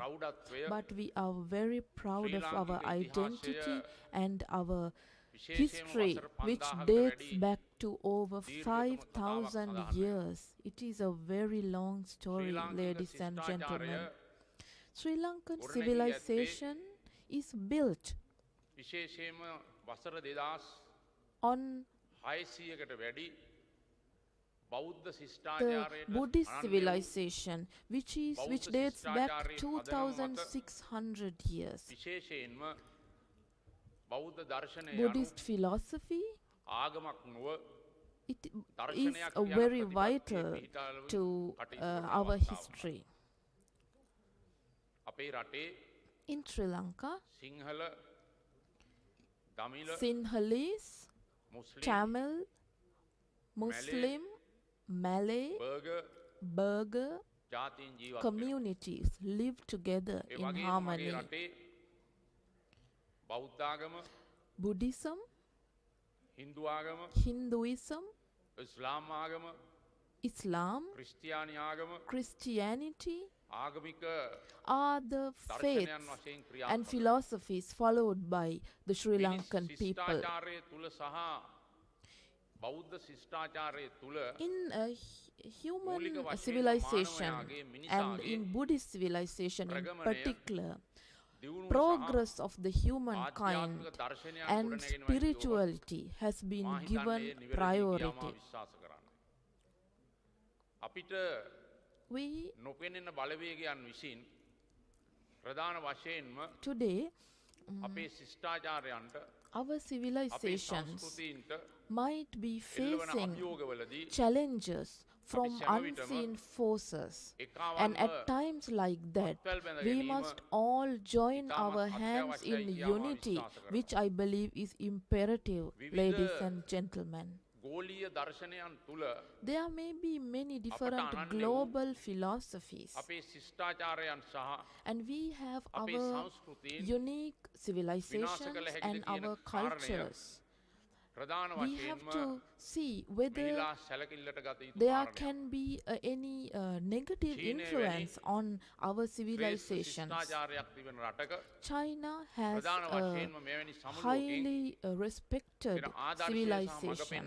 but we are very proud of our identity and our history, which dates back to over 5,000 years. It is a very long story, ladies and gentlemen. Sri Lankan civilization is built on the Buddhist civilization, which dates back 2,600 years. Buddhist philosophy, it is very vital to our history. In Sri Lanka, Sinhalese, Tamil, Muslim, Malay, Burgher communities live together in harmony. Buddhism, Hinduism, Islam, Christianity are the faiths and philosophies followed by the Sri Lankan people. In human civilization, and in Buddhist civilization in particular, progress of the humankind and spirituality has been given priority. We today, our civilizations might be facing challenges from unseen forces, and at times like that, we must all join our hands in unity, which I believe is imperative, ladies and gentlemen. There may be many different global philosophies, and we have our unique civilizations and our cultures. We have to see whether there can be any negative influence on our civilizations. China has a highly respected civilization,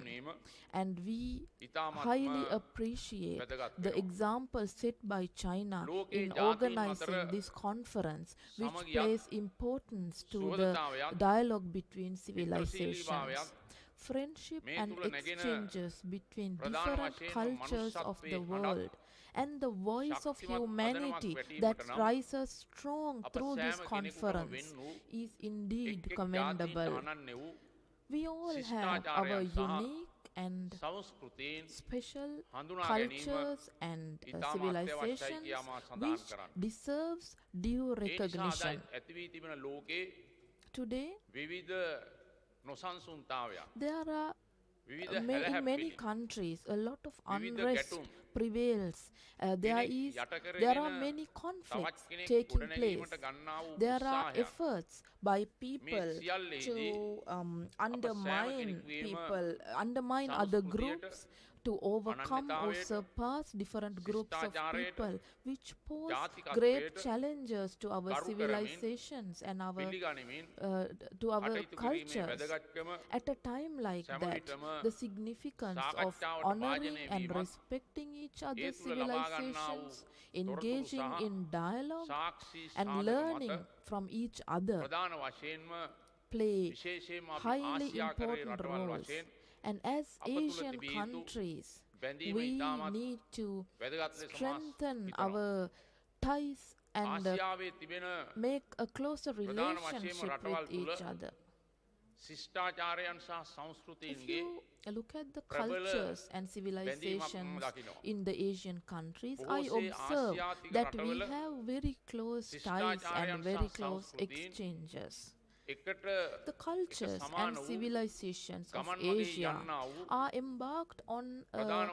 and we highly appreciate the example set by China in organizing this conference, which plays importance to the dialogue between civilizations. Friendship and exchanges between different cultures of the world, and the voice of humanity that rises strong through this conference is indeed commendable. We all have our unique and special cultures and civilizations which deserves due recognition. Today, there are in many countries, a lot of unrest prevails. There are many conflicts taking place. There are efforts by people to undermine other groups, to overcome or surpass different groups of people, which pose great challenges to our civilizations and to our cultures. At a time like that, the significance of honoring and respecting each other's civilizations, engaging in dialogue and learning from each other play highly important roles. And as Asian countries, we need to strengthen our ties and make a closer relationship with each other. If you look at the cultures and civilizations in the Asian countries, I observe that we have very close ties and very close exchanges. The cultures and civilizations of Asia are embarked on a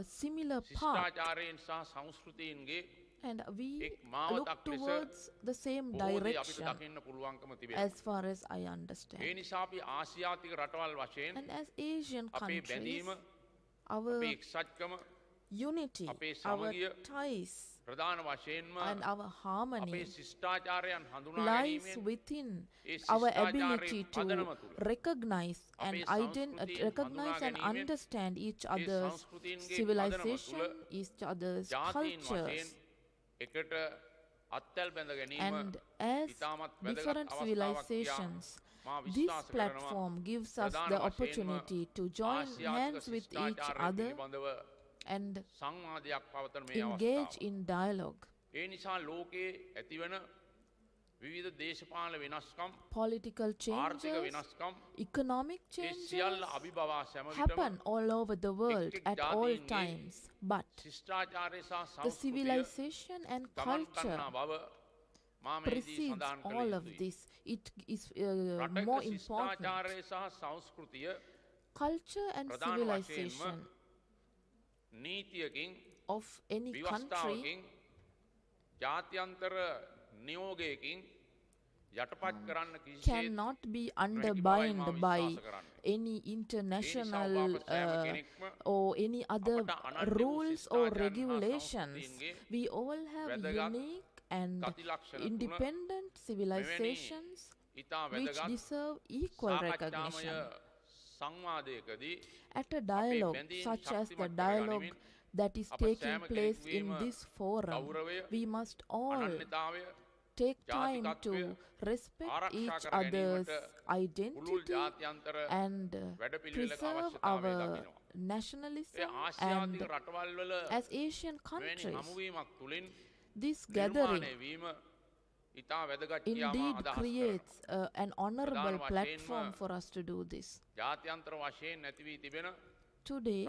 similar path, and we look towards the same direction as far as I understand. And as Asian countries, our unity, our ties, and our harmony lies within our ability to recognize and understand each other's civilization, each other's cultures. And as different civilizations, this platform gives us the opportunity to join hands with each other and engage in dialogue. Political changes, economic changes happen all over the world at all times, but the civilization and culture precedes all of this. It is more important. Culture and civilization of any country cannot be undermined by any international or any other rules or regulations. We all have unique and independent civilizations which deserve equal recognition. At a dialogue such as the dialogue that is taking place in this forum, we must all take time to respect each other's identity and preserve our nationalism. And as Asian countries, this gathering indeed creates an honorable platform for us to do this. Today,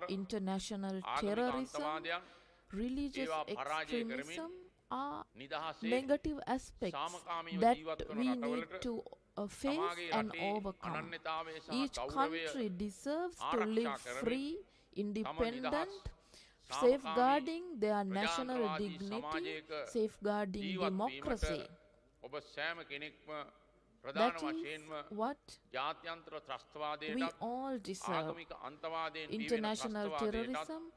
international terrorism, religious extremism are negative aspects that we need to face and overcome. Each country deserves to live free, independent, safeguarding their national dignity, safeguarding democracy. That is what we all deserve. International terrorism,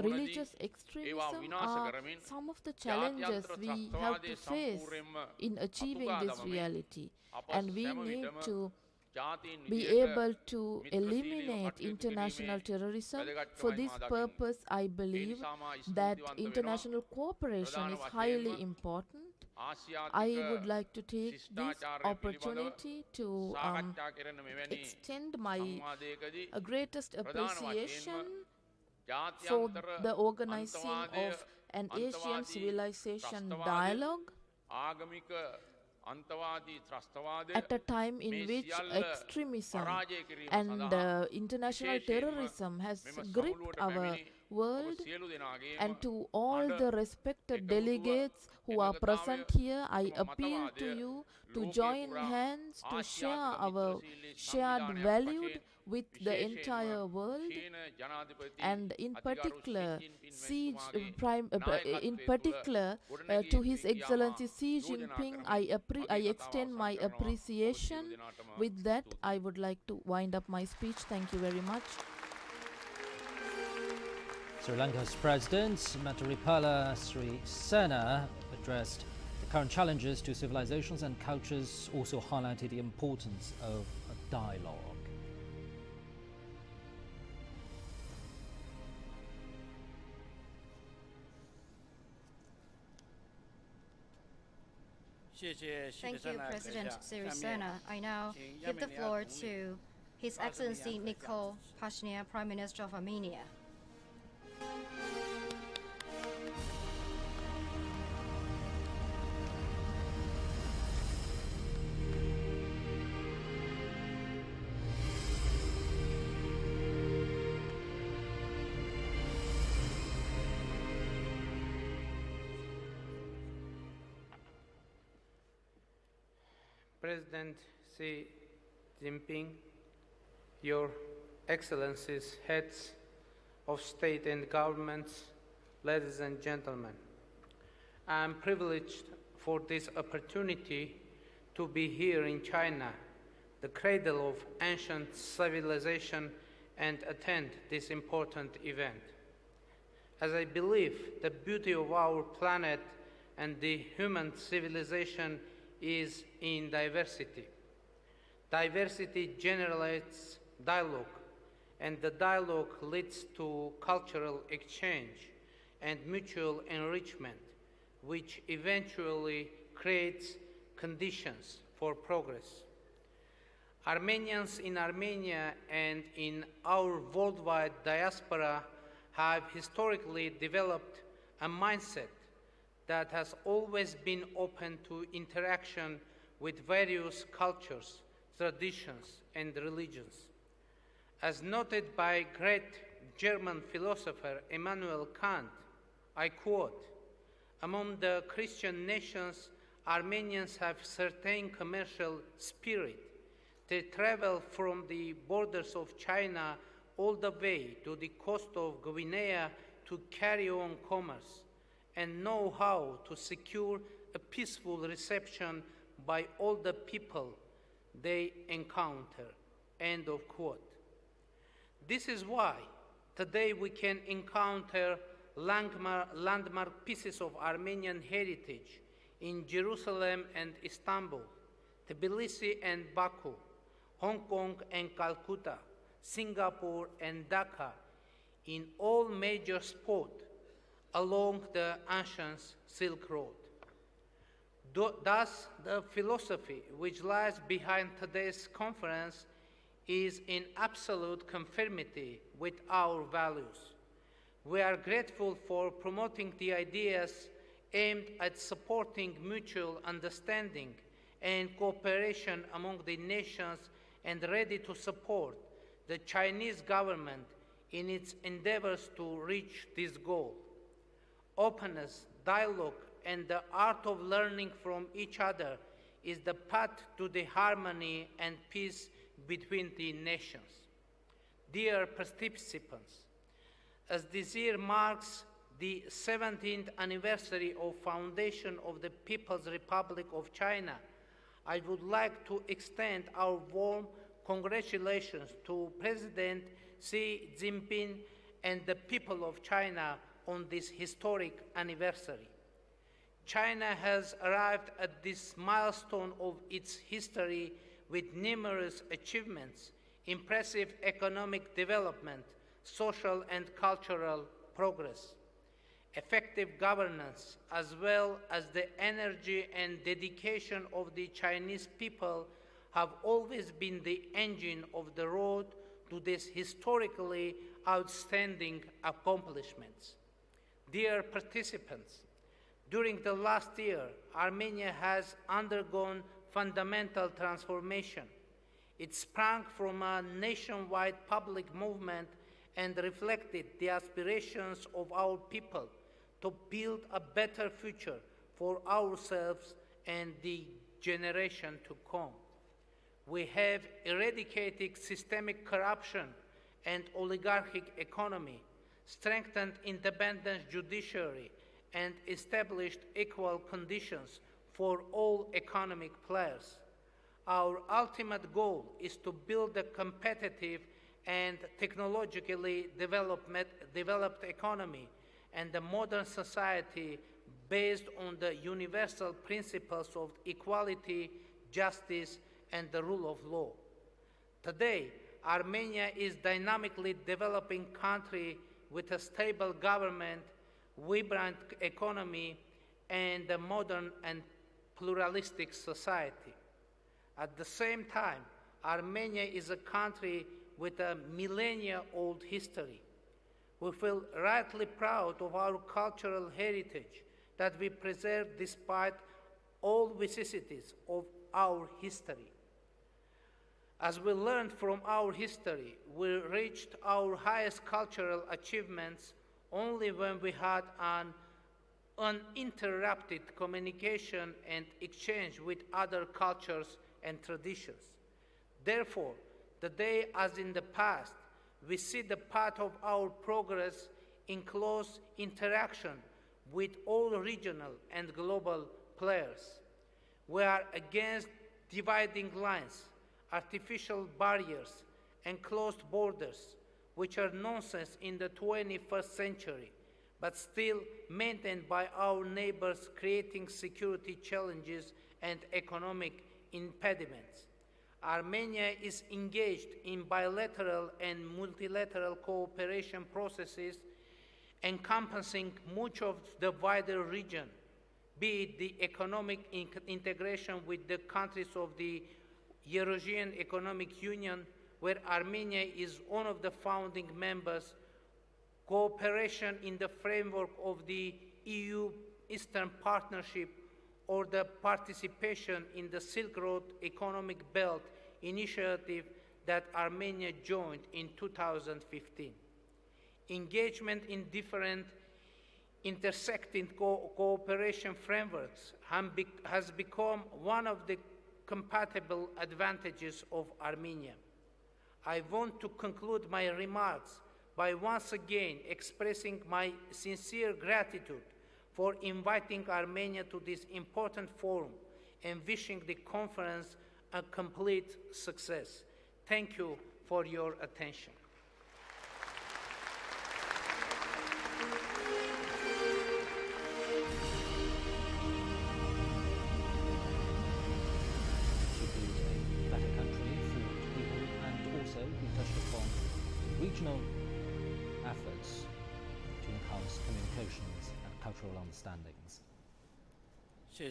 religious extremism are some of the challenges we have to face in achieving this reality. And we need to be able to eliminate international terrorism. For this purpose, I believe that international cooperation is highly important. I would like to take this opportunity to extend my greatest appreciation for the organizing of an Asian civilization dialogue at a time in which extremism and international terrorism has gripped our world, and to all the respected delegates who are present here, I appeal to you to join hands to share our shared value with the entire world, and in particular, to His Excellency Xi Jinping, I extend my appreciation. With that, I would like to wind up my speech. Thank you very much.
Sri Lanka's President Maithripala Sirisena addressed the current challenges to civilizations and cultures, also highlighted the importance of a dialogue.
Thank you, President Sirisena. I now give the floor to His Excellency Nikol Pashinyan, Prime Minister of Armenia.
President Xi Jinping, Your Excellencies, heads of state and governments, ladies and gentlemen, I am privileged for this opportunity to be here in China, the cradle of ancient civilization, and attend this important event. As I believe the beauty of our planet and the human civilization is in diversity. Diversity generates dialogue, and the dialogue leads to cultural exchange and mutual enrichment, which eventually creates conditions for progress. Armenians in Armenia and in our worldwide diaspora have historically developed a mindset that has always been open to interaction with various cultures, traditions, and religions. As noted by great German philosopher Immanuel Kant, I quote, "Among the Christian nations, Armenians have certain commercial spirit. They travel from the borders of China all the way to the coast of Guinea to carry on commerce, and know how to secure a peaceful reception by all the people they encounter." End of quote. This is why today we can encounter landmark pieces of Armenian heritage in Jerusalem and Istanbul, Tbilisi and Baku, Hong Kong and Calcutta, Singapore and Dhaka, in all major spots along the ancient Silk Road. Thus, the philosophy which lies behind today's conference is in absolute conformity with our values. We are grateful for promoting the ideas aimed at supporting mutual understanding and cooperation among the nations, and ready to support the Chinese government in its endeavors to reach this goal. Openness, dialogue, and the art of learning from each other is the path to the harmony and peace between the nations. Dear participants, as this year marks the 17th anniversary of foundation of the People's Republic of China, I would like to extend our warm congratulations to President Xi Jinping and the people of China on this historic anniversary. China has arrived at this milestone of its history with numerous achievements, impressive economic development, social and cultural progress, effective governance, as well as the energy and dedication of the Chinese people have always been the engine of the road to these historically outstanding accomplishments. Dear participants, during the last year, Armenia has undergone fundamental transformation. It sprang from a nationwide public movement and reflected the aspirations of our people to build a better future for ourselves and the generation to come. We have eradicated systemic corruption and oligarchic economy, strengthened independent judiciary, and established equal conditions for all economic players. Our ultimate goal is to build a competitive and technologically developed economy and a modern society based on the universal principles of equality, justice, and the rule of law. Today, Armenia is a dynamically developing country with a stable government, vibrant economy, and a modern and pluralistic society. At the same time, Armenia is a country with a millennia-old history. We feel rightly proud of our cultural heritage that we preserve despite all vicissitudes of our history. As we learned from our history, we reached our highest cultural achievements only when we had an uninterrupted communication and exchange with other cultures and traditions. Therefore, today, as in the past, we see the path of our progress in close interaction with all regional and global players. We are against dividing lines, artificial barriers, and closed borders, which are nonsense in the 21st century, but still maintained by our neighbors, creating security challenges and economic impediments. Armenia is engaged in bilateral and multilateral cooperation processes encompassing much of the wider region, be it the economic integration with the countries of the Eurasian Economic Union, where Armenia is one of the founding members, cooperation in the framework of the EU Eastern Partnership, or the participation in the Silk Road Economic Belt initiative that Armenia joined in 2015. Engagement in different intersecting cooperation frameworks has become one of the compatible advantages of Armenia. I want to conclude my remarks by once again expressing my sincere gratitude for inviting Armenia to this important forum and wishing the conference a complete success. Thank you for your attention.
Regional efforts to enhance communications and cultural understandings.
Thank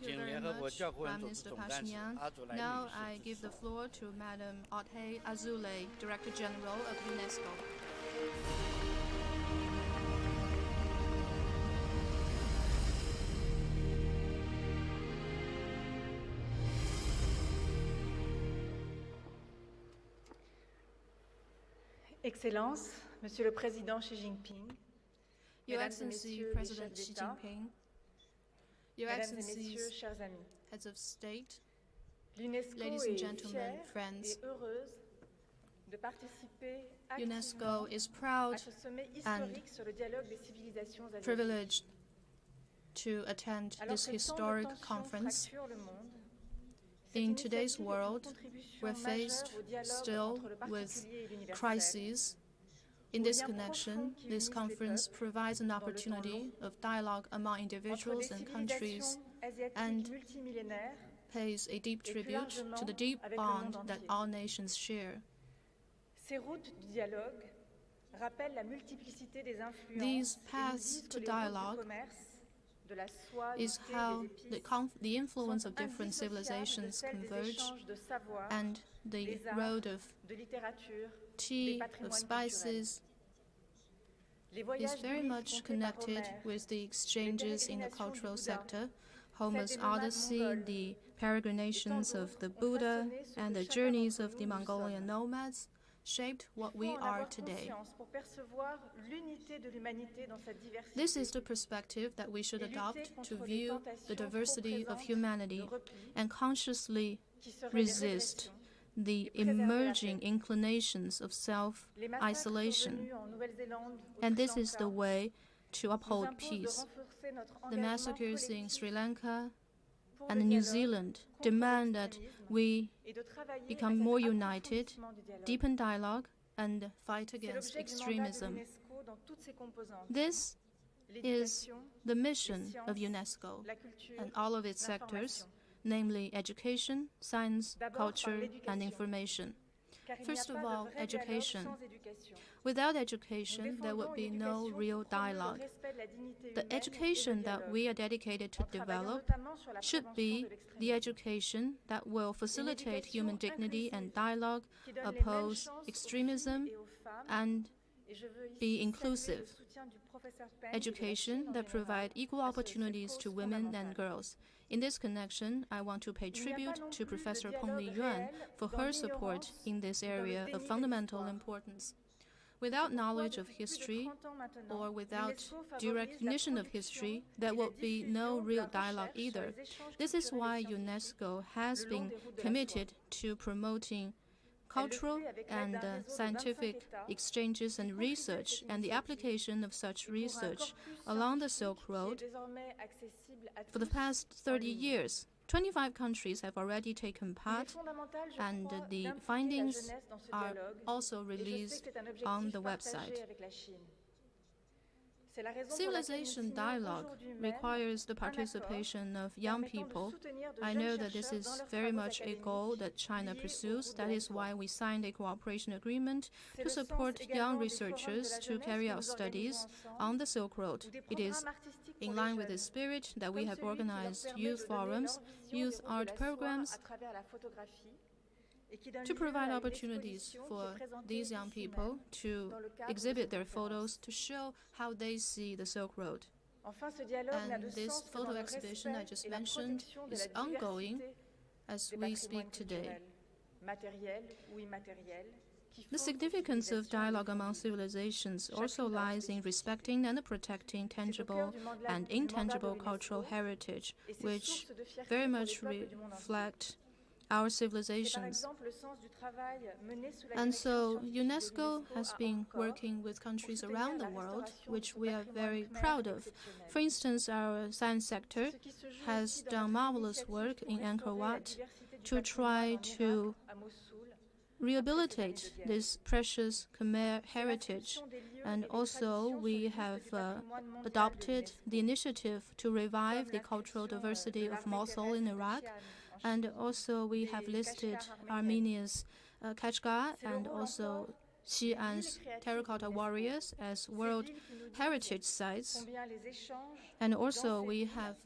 you very much, Prime Minister Pashinyan. Now I give the floor to Madam Audrey Azoulay, Director General of UNESCO.
Excellences, Monsieur le Président Xi Jinping,
Your Excellency President Xi Jinping, Your Excellencies,
chers amis,
Heads of State,
l'UNESCO
ladies and gentlemen, friends, UNESCO is proud and privileged to attend this historic conference. In today's world, we're faced still with crises. In this connection, this conference provides an opportunity of dialogue among individuals and countries and pays a deep tribute to the deep bond that all nations share. These paths to dialogue is how the influence of different civilizations converge, and the road of tea, of spices, is very much connected with the exchanges in the cultural sector. Homer's Odyssey, the peregrinations of the Buddha, and the journeys of the Mongolian nomads shaped what we are today. This is the perspective that we should adopt to view the diversity of humanity and consciously resist the emerging inclinations of self-isolation. And this is the way to uphold peace. The massacres in Sri Lanka and New Zealand demand that we become more united, deepen dialogue, and fight against extremism. This is the mission of UNESCO and all of its sectors, namely education, science, culture, and information. First of all, education. Without education, there would be no real dialogue. The education that we are dedicated to develop should be the education that will facilitate human dignity and dialogue, oppose extremism, and be inclusive. Education that provides equal opportunities to women and girls. In this connection, I want to pay tribute to Professor Pengli Yuan for her support in this area of fundamental importance. Without knowledge of history, or without due recognition of history, there will be no real dialogue either. This is why UNESCO has been committed to promoting cultural and scientific exchanges and research, and the application of such research along the Silk Road. For the past 30 years, 25 countries have already taken part, and the findings are also released on the website. Civilization dialogue requires the participation of young people. I know that this is very much a goal that China pursues. That is why we signed a cooperation agreement to support young researchers to carry out studies on the Silk Road. It is in line with this spirit that we have organized youth forums, youth art programs, to provide opportunities for these young people to exhibit their photos, to show how they see the Silk Road. And this photo exhibition I just mentioned is ongoing as we speak today. The significance of dialogue among civilizations also lies in respecting and protecting tangible and intangible cultural heritage, which very much reflect our civilizations. And so UNESCO has been working with countries around the world, which we are very proud of. For instance, our science sector has done marvelous work in Angkor Wat to try to rehabilitate this precious Khmer heritage. And also we have adopted the initiative to revive the cultural diversity of Mosul in Iraq. And also we have listed Armenia's Kashgar and also Xi'an's terracotta warriors as World Heritage Sites. And also we have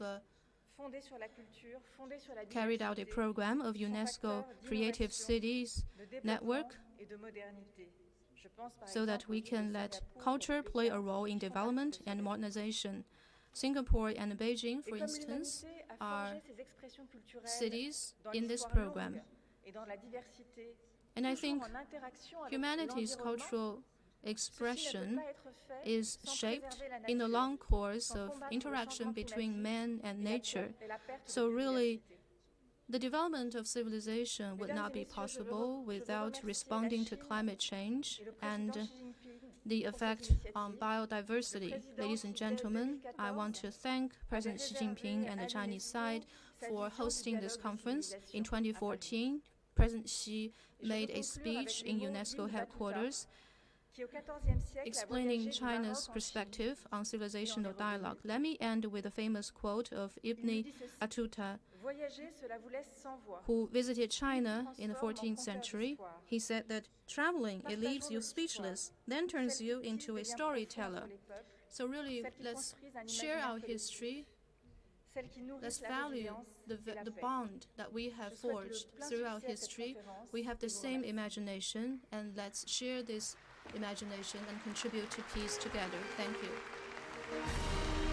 carried out a program of UNESCO Creative Cities Network so that we can let culture play a role in development and modernization. Singapore and Beijing, for instance, are cities in this program. And I think humanity's cultural expression is shaped in the long course of interaction between man and nature. So really, the development of civilization would not be possible without responding to climate change and the effect on biodiversity. Ladies and gentlemen, I want to thank President Xi Jinping and the Chinese side for hosting this conference. In 2014, President Xi made a speech in UNESCO headquarters explaining China's perspective on civilizational dialogue. Let me end with a famous quote of Ibn Battuta, who visited China in the 14th century. He said that traveling, it leaves you speechless, then turns you into a storyteller. So really, let's share our history. Let's value the bond that we have forged throughout history. We have the same imagination, and let's share this imagination and contribute to peace together. Thank you.